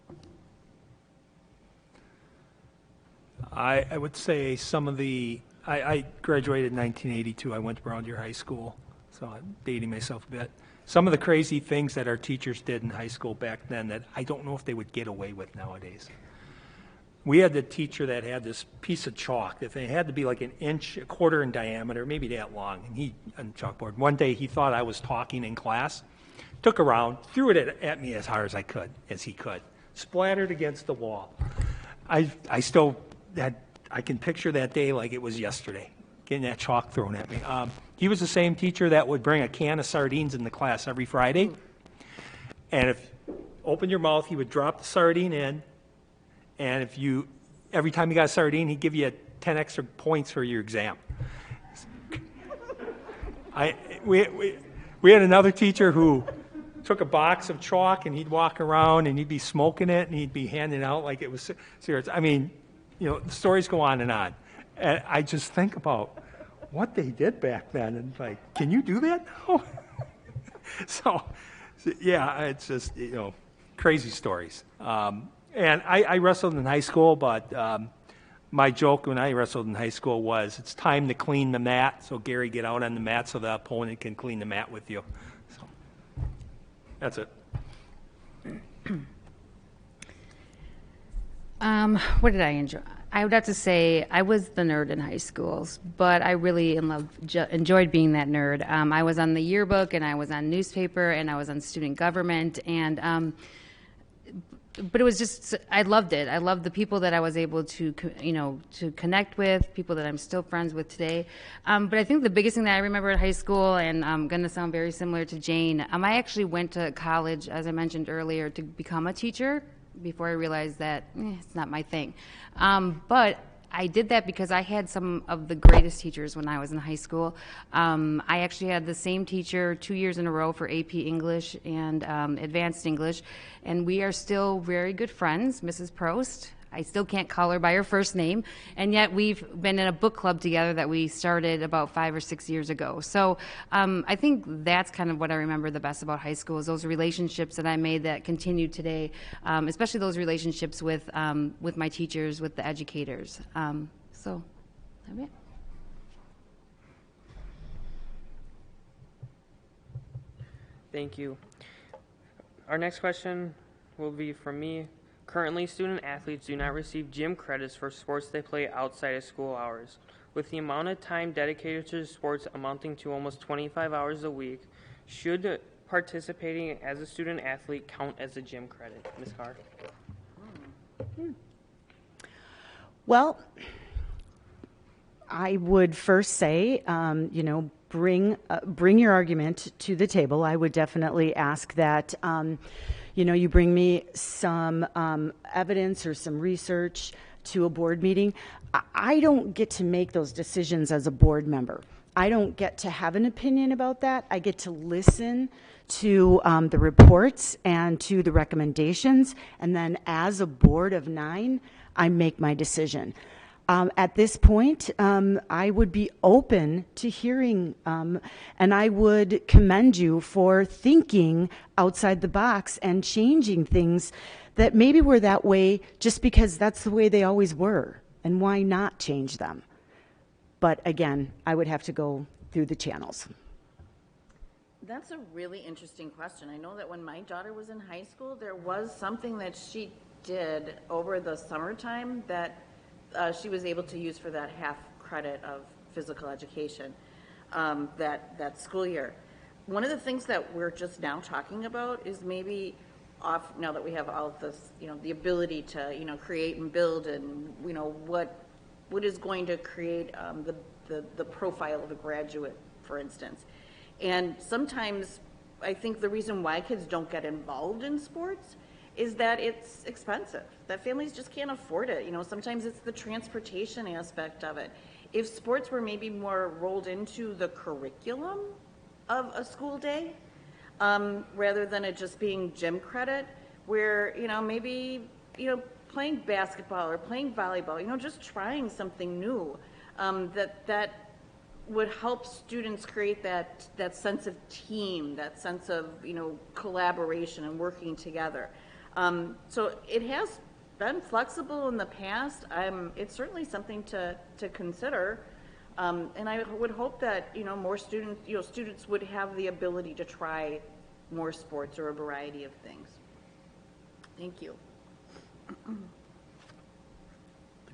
I would say some of the, I graduated in 1982. I went to Brown Deer High School, so I'm dating myself a bit. Some of the crazy things that our teachers did in high school back then that I don't know if they would get away with nowadays. We had the teacher that had this piece of chalk that they had to be like an inch, a quarter in diameter, maybe that long, and he, on the chalkboard. One day he thought I was talking in class, took a round, threw it at me as hard as he could, splattered against the wall. I can picture that day like it was yesterday, getting that chalk thrown at me. He was the same teacher that would bring a can of sardines in the class every Friday, and if open your mouth, he would drop the sardine in, and every time you got a sardine, he'd give you 10 extra points for your exam. We had another teacher who took a box of chalk and he'd walk around and he'd be smoking it and he'd be handing out like it was serious. I mean, the stories go on. And I just think about what they did back then and like, can you do that now? So, yeah, it's just, crazy stories. And I wrestled in high school, but my joke when I wrestled in high school was, it's time to clean the mat. So, Gary, get out on the mat so the opponent can clean the mat with you. So, that's it. What did I enjoy? I would have to say I was the nerd in high school, but I really enjoyed being that nerd. I was on the yearbook, and I was on newspaper, and I was on student government, and but it was just, I loved it. I loved the people that I was able to, to connect with, people that I'm still friends with today. But I think the biggest thing that I remember at high school, and I'm going to sound very similar to Jane, I actually went to college, as I mentioned earlier, to become a teacher before I realized that it's not my thing. But I did that because I had some of the greatest teachers when I was in high school. I actually had the same teacher 2 years in a row for AP English and Advanced English, and we are still very good friends, Mrs. Prost. I still can't call her by her first name, and yet we've been in a book club together that we started about 5 or 6 years ago. So I think that's kind of what I remember the best about high school, is those relationships that I made that continue today, especially those relationships with my teachers, with the educators. So that's it. Thank you. Our next question will be from me. Currently, student athletes do not receive gym credits for sports they play outside of school hours. With the amount of time dedicated to sports amounting to almost 25 hours a week, should participating as a student athlete count as a gym credit? Ms. Carr? Well, I would first say, bring your argument to the table. I would definitely ask that, you bring me some evidence or some research to a board meeting. I don't get to make those decisions as a board member. I don't get to have an opinion about that. I get to listen to the reports and to the recommendations, and then as a board of 9, I make my decision. At this point, I would be open to hearing, and I would commend you for thinking outside the box and changing things that maybe were that way just because that's the way they always were, and why not change them? But again, I would have to go through the channels. That's a really interesting question. I know that when my daughter was in high school, there was something that she did over the summertime that she was able to use for that half credit of physical education that school year. One of the things that we're just now talking about is maybe off, now that we have all of this, the ability to, create and build, and, what is going to create the profile of a graduate, for instance. And sometimes I think the reason why kids don't get involved in sports is that it's expensive, that families just can't afford it. Sometimes it's the transportation aspect of it. If sports were maybe more rolled into the curriculum of a school day, rather than it just being gym credit, where, maybe, playing basketball or playing volleyball, just trying something new, that would help students create that sense of team, that sense of, collaboration and working together. So it has been flexible in the past. It's certainly something to consider. And I would hope that, more students would have the ability to try more sports or a variety of things. Thank you. The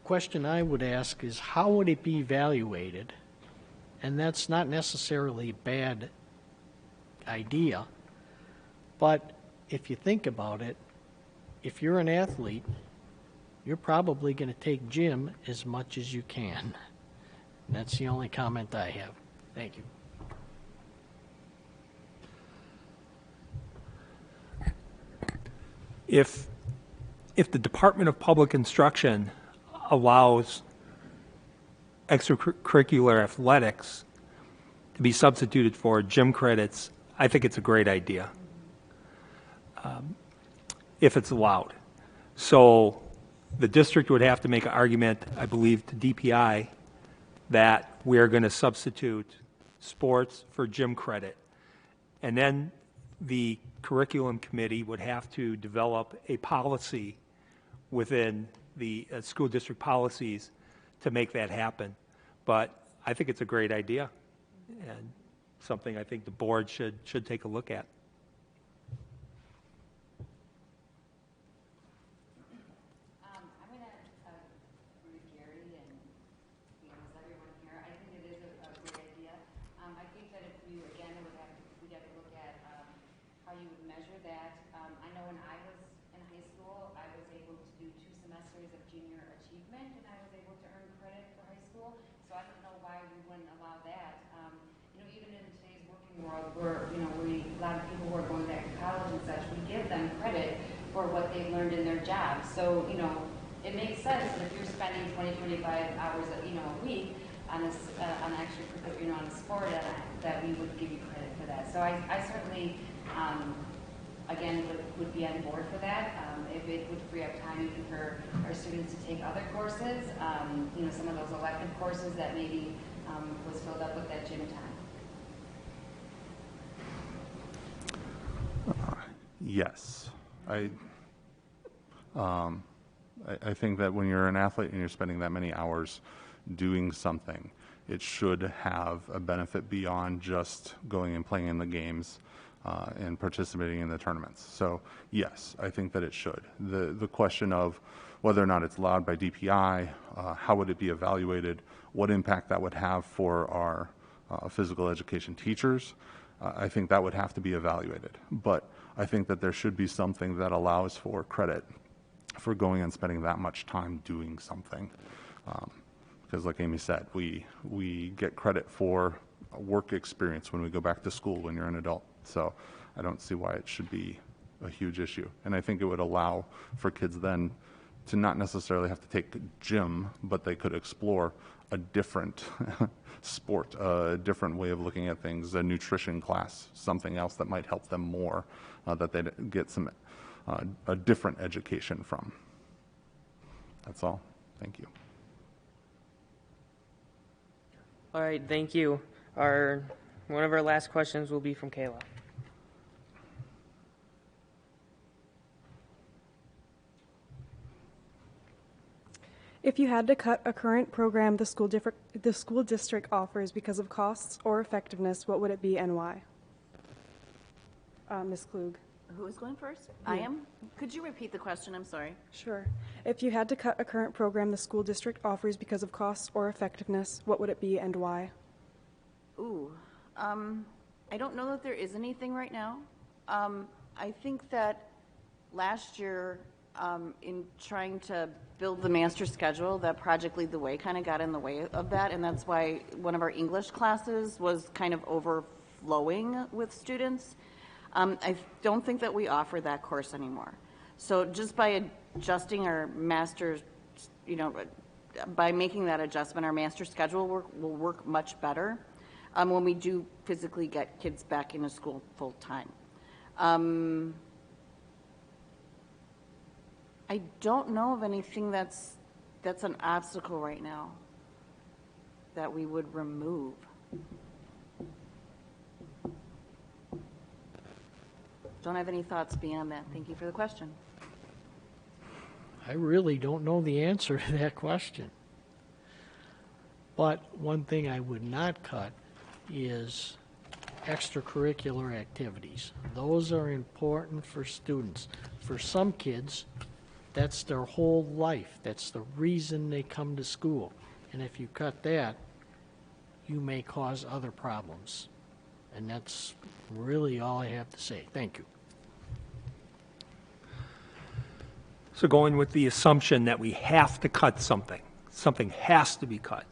question I would ask is, how would it be evaluated? And that's not necessarily a bad idea, but if you think about it, if you're an athlete, you're probably going to take gym as much as you can. That's the only comment I have. Thank you. If the Department of Public Instruction allows extracurricular athletics to be substituted for gym credits, I think it's a great idea, if it's allowed. So the district would have to make an argument, I believe, to DPI that we are going to substitute sports for gym credit. And then the curriculum committee would have to develop a policy within the school district policies to make that happen. But I think it's a great idea and something I think the board should take a look at. I'm going to agree with Gary and everyone here. I think it is a great idea. I think that if you, again, we'd have to look at how you would measure that. I know when I was in high school, I was able to do 2 semesters of junior achievement, and I was able to earn credit for high school. So I don't know why we wouldn't allow that. Even in today's working world, where a lot of people who are going back to college and such, we give them credit for what they've learned in their jobs. So it makes sense that if you're spending 20, 25 hours a week on a on a sport, that we would give you credit for that. So I certainly again would be on board for that. If it would free up time even for our students to take other courses, some of those elective courses that maybe was filled up with that gym time. Yes. I think that when you're an athlete and you're spending that many hours doing something, it should have a benefit beyond just going and playing in the games and participating in the tournaments. So yes, I think that it should. The question of whether or not it's allowed by DPI, how would it be evaluated, what impact that would have for our physical education teachers, I think that would have to be evaluated. But I think that there should be something that allows for credit for going and spending that much time doing something. Because like Amy said, we get credit for a work experience when we go back to school when you're an adult. So I don't see why it should be a huge issue. And I think it would allow for kids then to not necessarily have to take gym, but they could explore a different sport, a different way of looking at things, a nutrition class, something else that might help them more, that they'd get a different education from. That's all. Thank you. All right, thank you. One of our last questions will be from Kayla. If you had to cut a current program the school district offers because of costs or effectiveness, what would it be and why? Ms. Klug. Who is going first? I am. Could you repeat the question? I'm sorry. Sure. If you had to cut a current program the school district offers because of costs or effectiveness, what would it be and why? Ooh, I don't know that there is anything right now. I think that Last year, in trying to build the master schedule, that Project Lead the Way kind of got in the way of that, and that's why one of our English classes was kind of overflowing with students. I don't think that we offer that course anymore. So just by adjusting our master's, by making that adjustment, our master schedule will work much better when we do physically get kids back into school full time. I don't know of anything that's an obstacle right now that we would remove. Don't have any thoughts beyond that. Thank you for the question. I really don't know the answer to that question. But one thing I would not cut is extracurricular activities. Those are important for students. For some kids, that's their whole life. That's the reason they come to school. And if you cut that, you may cause other problems. And that's really all I have to say. Thank you. So going with the assumption that we have to cut something has to be cut.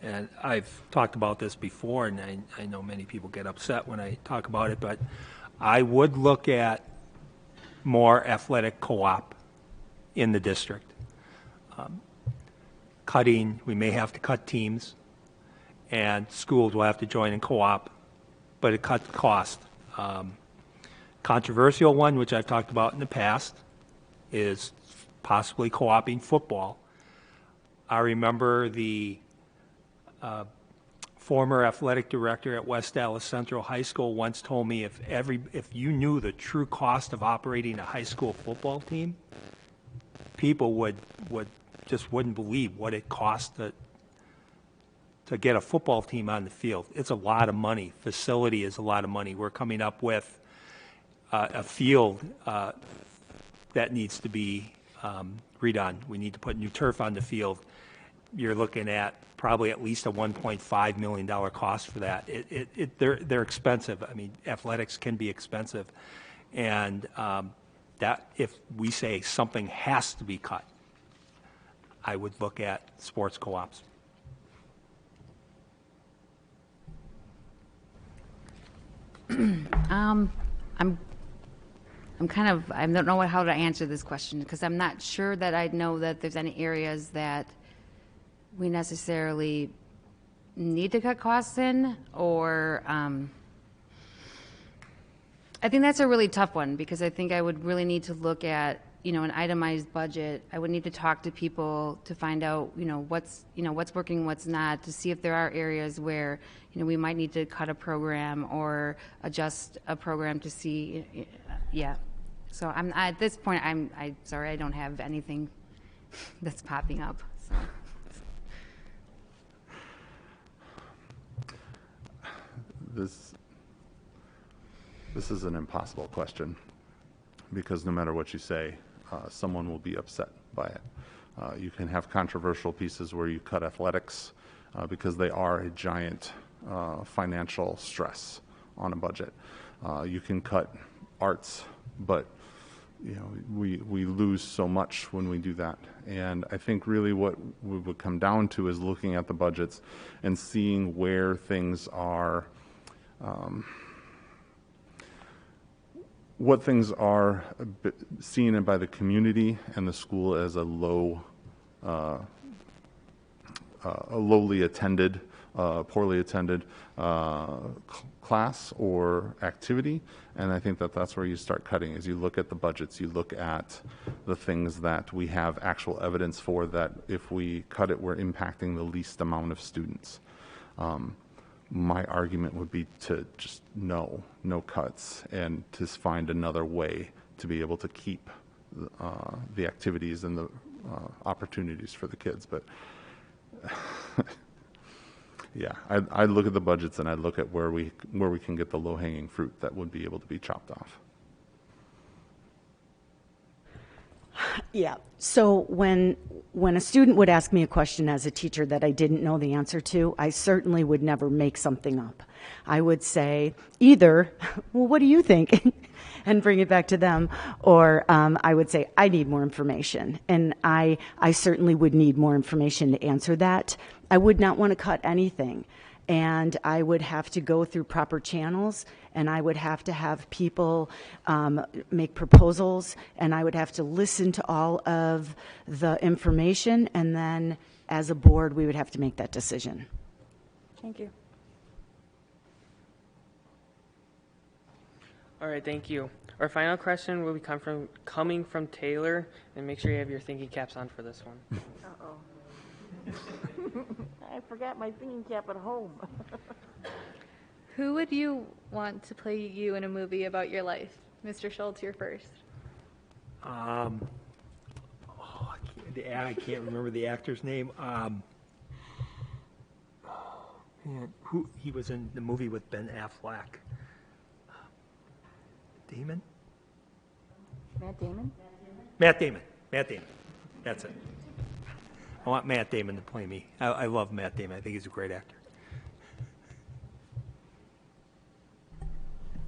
And I've talked about this before, and I know many people get upset when I talk about it, but I would look at more athletic co-op in the district. We may have to cut teams, and schools will have to join in co-op, but it cuts cost. Controversial one, which I've talked about in the past, is possibly co-oping football. I remember the former athletic director at West Allis Central High School once told me if you knew the true cost of operating a high school football team, people wouldn't believe what it costs to get a football team on the field. It's a lot of money. Facility is a lot of money. We're coming up with a field that needs to be redone. We need to put new turf on the field. You're looking at probably at least a $1.5 million cost for that. They're expensive. I mean, athletics can be expensive. And that if we say something has to be cut, I would look at sports co-ops. I don't know how to answer this question because I'm not sure that I know that there's any areas that we necessarily need to cut costs in, or I think that's a really tough one because I think I would really need to look at, an itemized budget. I would need to talk to people to find out, what's working, what's not, to see if there are areas where, we might need to cut a program or adjust a program to see, yeah. So at this point, I'm sorry, I don't have anything that's popping up. So. This is an impossible question because no matter what you say, someone will be upset by it. You can have controversial pieces where you cut athletics because they are a giant financial stress on a budget. You can cut arts, but we lose so much when we do that. And I think really what we would come down to is looking at the budgets and seeing where things are, what things are seen by the community and the school as a lowly attended, poorly attended class or activity. And I think that that's where you start cutting. As you look at the budgets, you look at the things that we have actual evidence for that if we cut it, we're impacting the least amount of students. My argument would be to just no cuts and to find another way to be able to keep the activities and the opportunities for the kids. But yeah, I look at the budgets and I look at where we can get the low-hanging fruit that would be able to be chopped off. Yeah. So when a student would ask me a question as a teacher that I didn't know the answer to, I certainly would never make something up. I would say either, well, what do you think? and bring it back to them, or I would say, I need more information. And I certainly would need more information to answer that. I would not want to cut anything. And I would have to go through proper channels, and I would have to have people make proposals, and I would have to listen to all of the information, and then as a board, we would have to make that decision. Thank you. All right, thank you. Our final question will be coming from Taylor, and make sure you have your thinking caps on for this one. Uh-oh. I forgot my thinking cap at home. Who would you want to play you in a movie about your life? Mr. Schultz, you're first. I can't remember the actor's name. Who he was in the movie with Ben Affleck? Damon? Matt Damon? Matt Damon. That's it. I want Matt Damon to play me. I love Matt Damon. I think he's a great actor.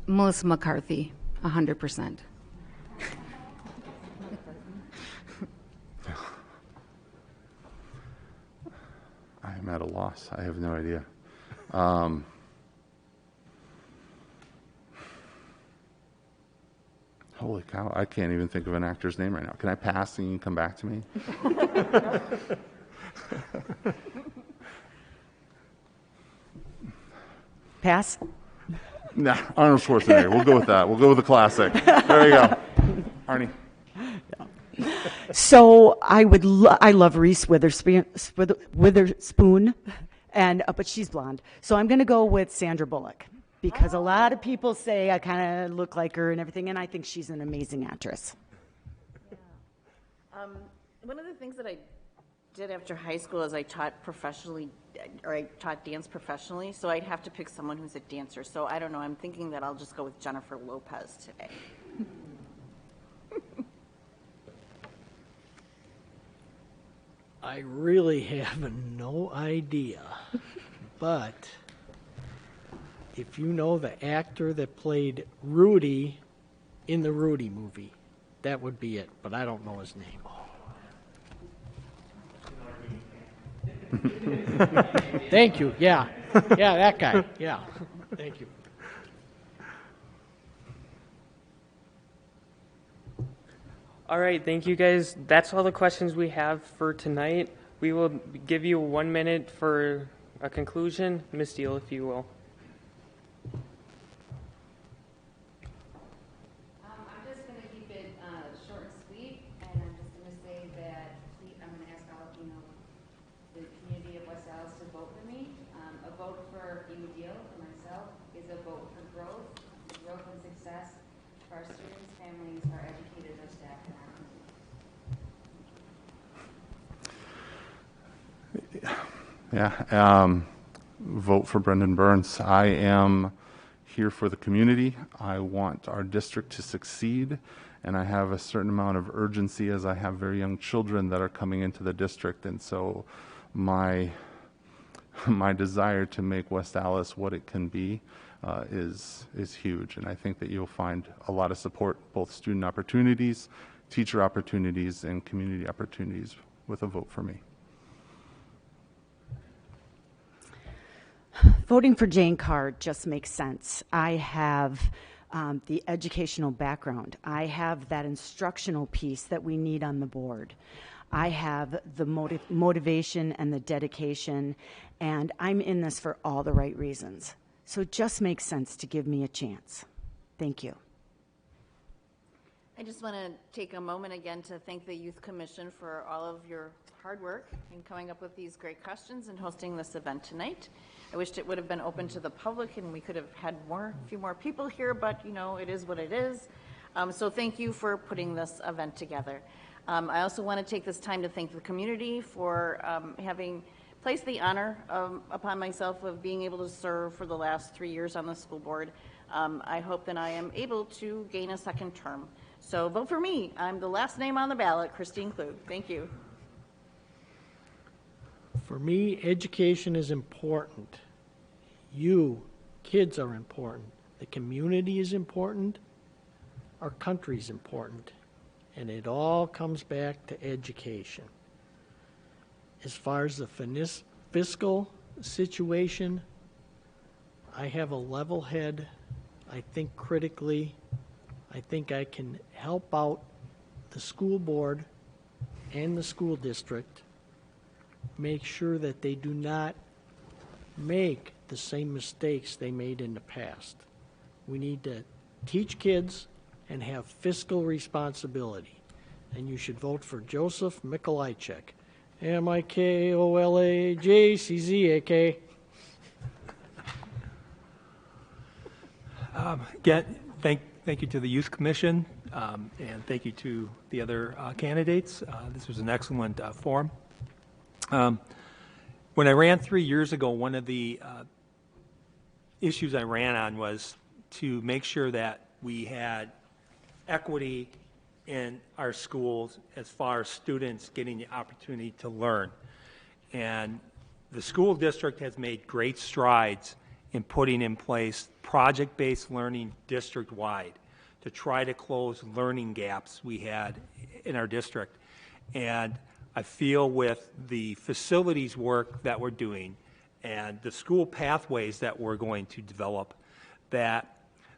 Melissa McCarthy, 100%. I am at a loss. I have no idea. Holy cow, I can't even think of an actor's name right now. Can I pass and you can come back to me? Pass? Nah, Arnold Schwarzenegger. We'll go with that. We'll go with the classic. There you go. Arnie. So I love Reese Witherspoon, and but she's blonde. So I'm going to go with Sandra Bullock, because a lot of people say I kind of look like her and everything, and I think she's an amazing actress. Yeah. One of the things that I did after high school is I taught professionally, or I taught dance professionally, so I'd have to pick someone who's a dancer. So I don't know, I'm thinking that I'll just go with Jennifer Lopez today. I really have no idea, but if you know the actor that played Rudy in the Rudy movie, that would be it, but I don't know his name. Thank you, yeah, that guy, yeah, thank you. All right, thank you guys. That's all the questions we have for tonight. We will give you 1 minute for a conclusion. Ms. Diehl, if you will. I'm just going to keep it short and sweet, and I'm just going to say that I'm going to ask all the community of West Allis to vote for me. A vote for Amy Diehl and myself is a vote for growth and success for our students, families, our educators, our staff, and our community. Yeah. Vote for Brendan Burns. I am here for the community. I want our district to succeed, and I have a certain amount of urgency as I have very young children that are coming into the district, and so my desire to make West Allis what it can be is huge, and I think that you'll find a lot of support, both student opportunities, teacher opportunities, and community opportunities with a vote for me. Voting for Jane Carr just makes sense. I have the educational background. I have that instructional piece that we need on the board. I have the motivation and the dedication, and I'm in this for all the right reasons. So it just makes sense to give me a chance. Thank you. I just want to take a moment again to thank the Youth Commission for all of your hard work in coming up with these great questions and hosting this event tonight. I wished it would have been open to the public and we could have had a few more people here, but you know, it is what it is. So thank you for putting this event together. I also want to take this time to thank the community for having placed the honor upon myself of being able to serve for the last 3 years on the school board. I hope that I am able to gain a second term. So vote for me. I'm the last name on the ballot, Christine Klug. Thank you. For me, education is important. You, kids, are important. The community is important. our country's important, and it all comes back to education. As far as the fiscal situation, I have a level head. I think critically. I think I can help out the school board and the school district, make sure that they do not make the same mistakes they made in the past. We need to teach kids and have fiscal responsibility. And you should vote for Joseph Mikolajek. Mikolajczak. Again, thank you to the Youth Commission, and thank you to the other candidates. This was an excellent forum. When I ran 3 years ago, one of the issues I ran on was to make sure that we had equity in our schools as far as students getting the opportunity to learn. And the school district has made great strides in putting in place project-based learning district-wide to try to close learning gaps we had in our district. And I feel with the facilities work that we're doing and the school pathways that we're going to develop, that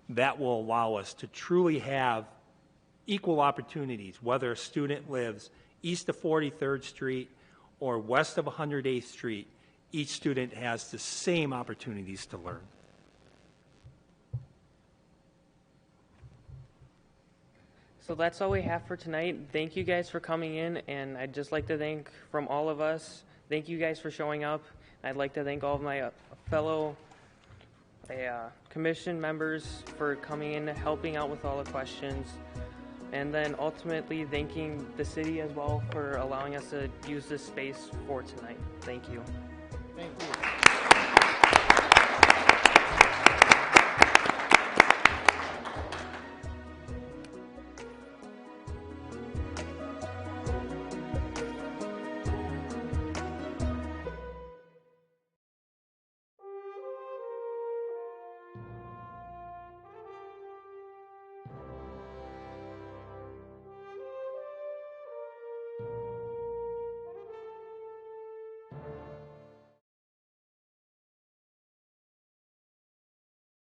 will allow us to truly have equal opportunities, whether a student lives east of 43rd Street or west of 108th Street. Each student has the same opportunities to learn. So that's all we have for tonight. Thank you guys for coming in, and I'd just like to thank, from all of us, thank you guys for showing up. I'd like to thank all of my fellow commission members for coming in, helping out with all the questions, and then ultimately thanking the city as well for allowing us to use this space for tonight. Thank you. Thank you.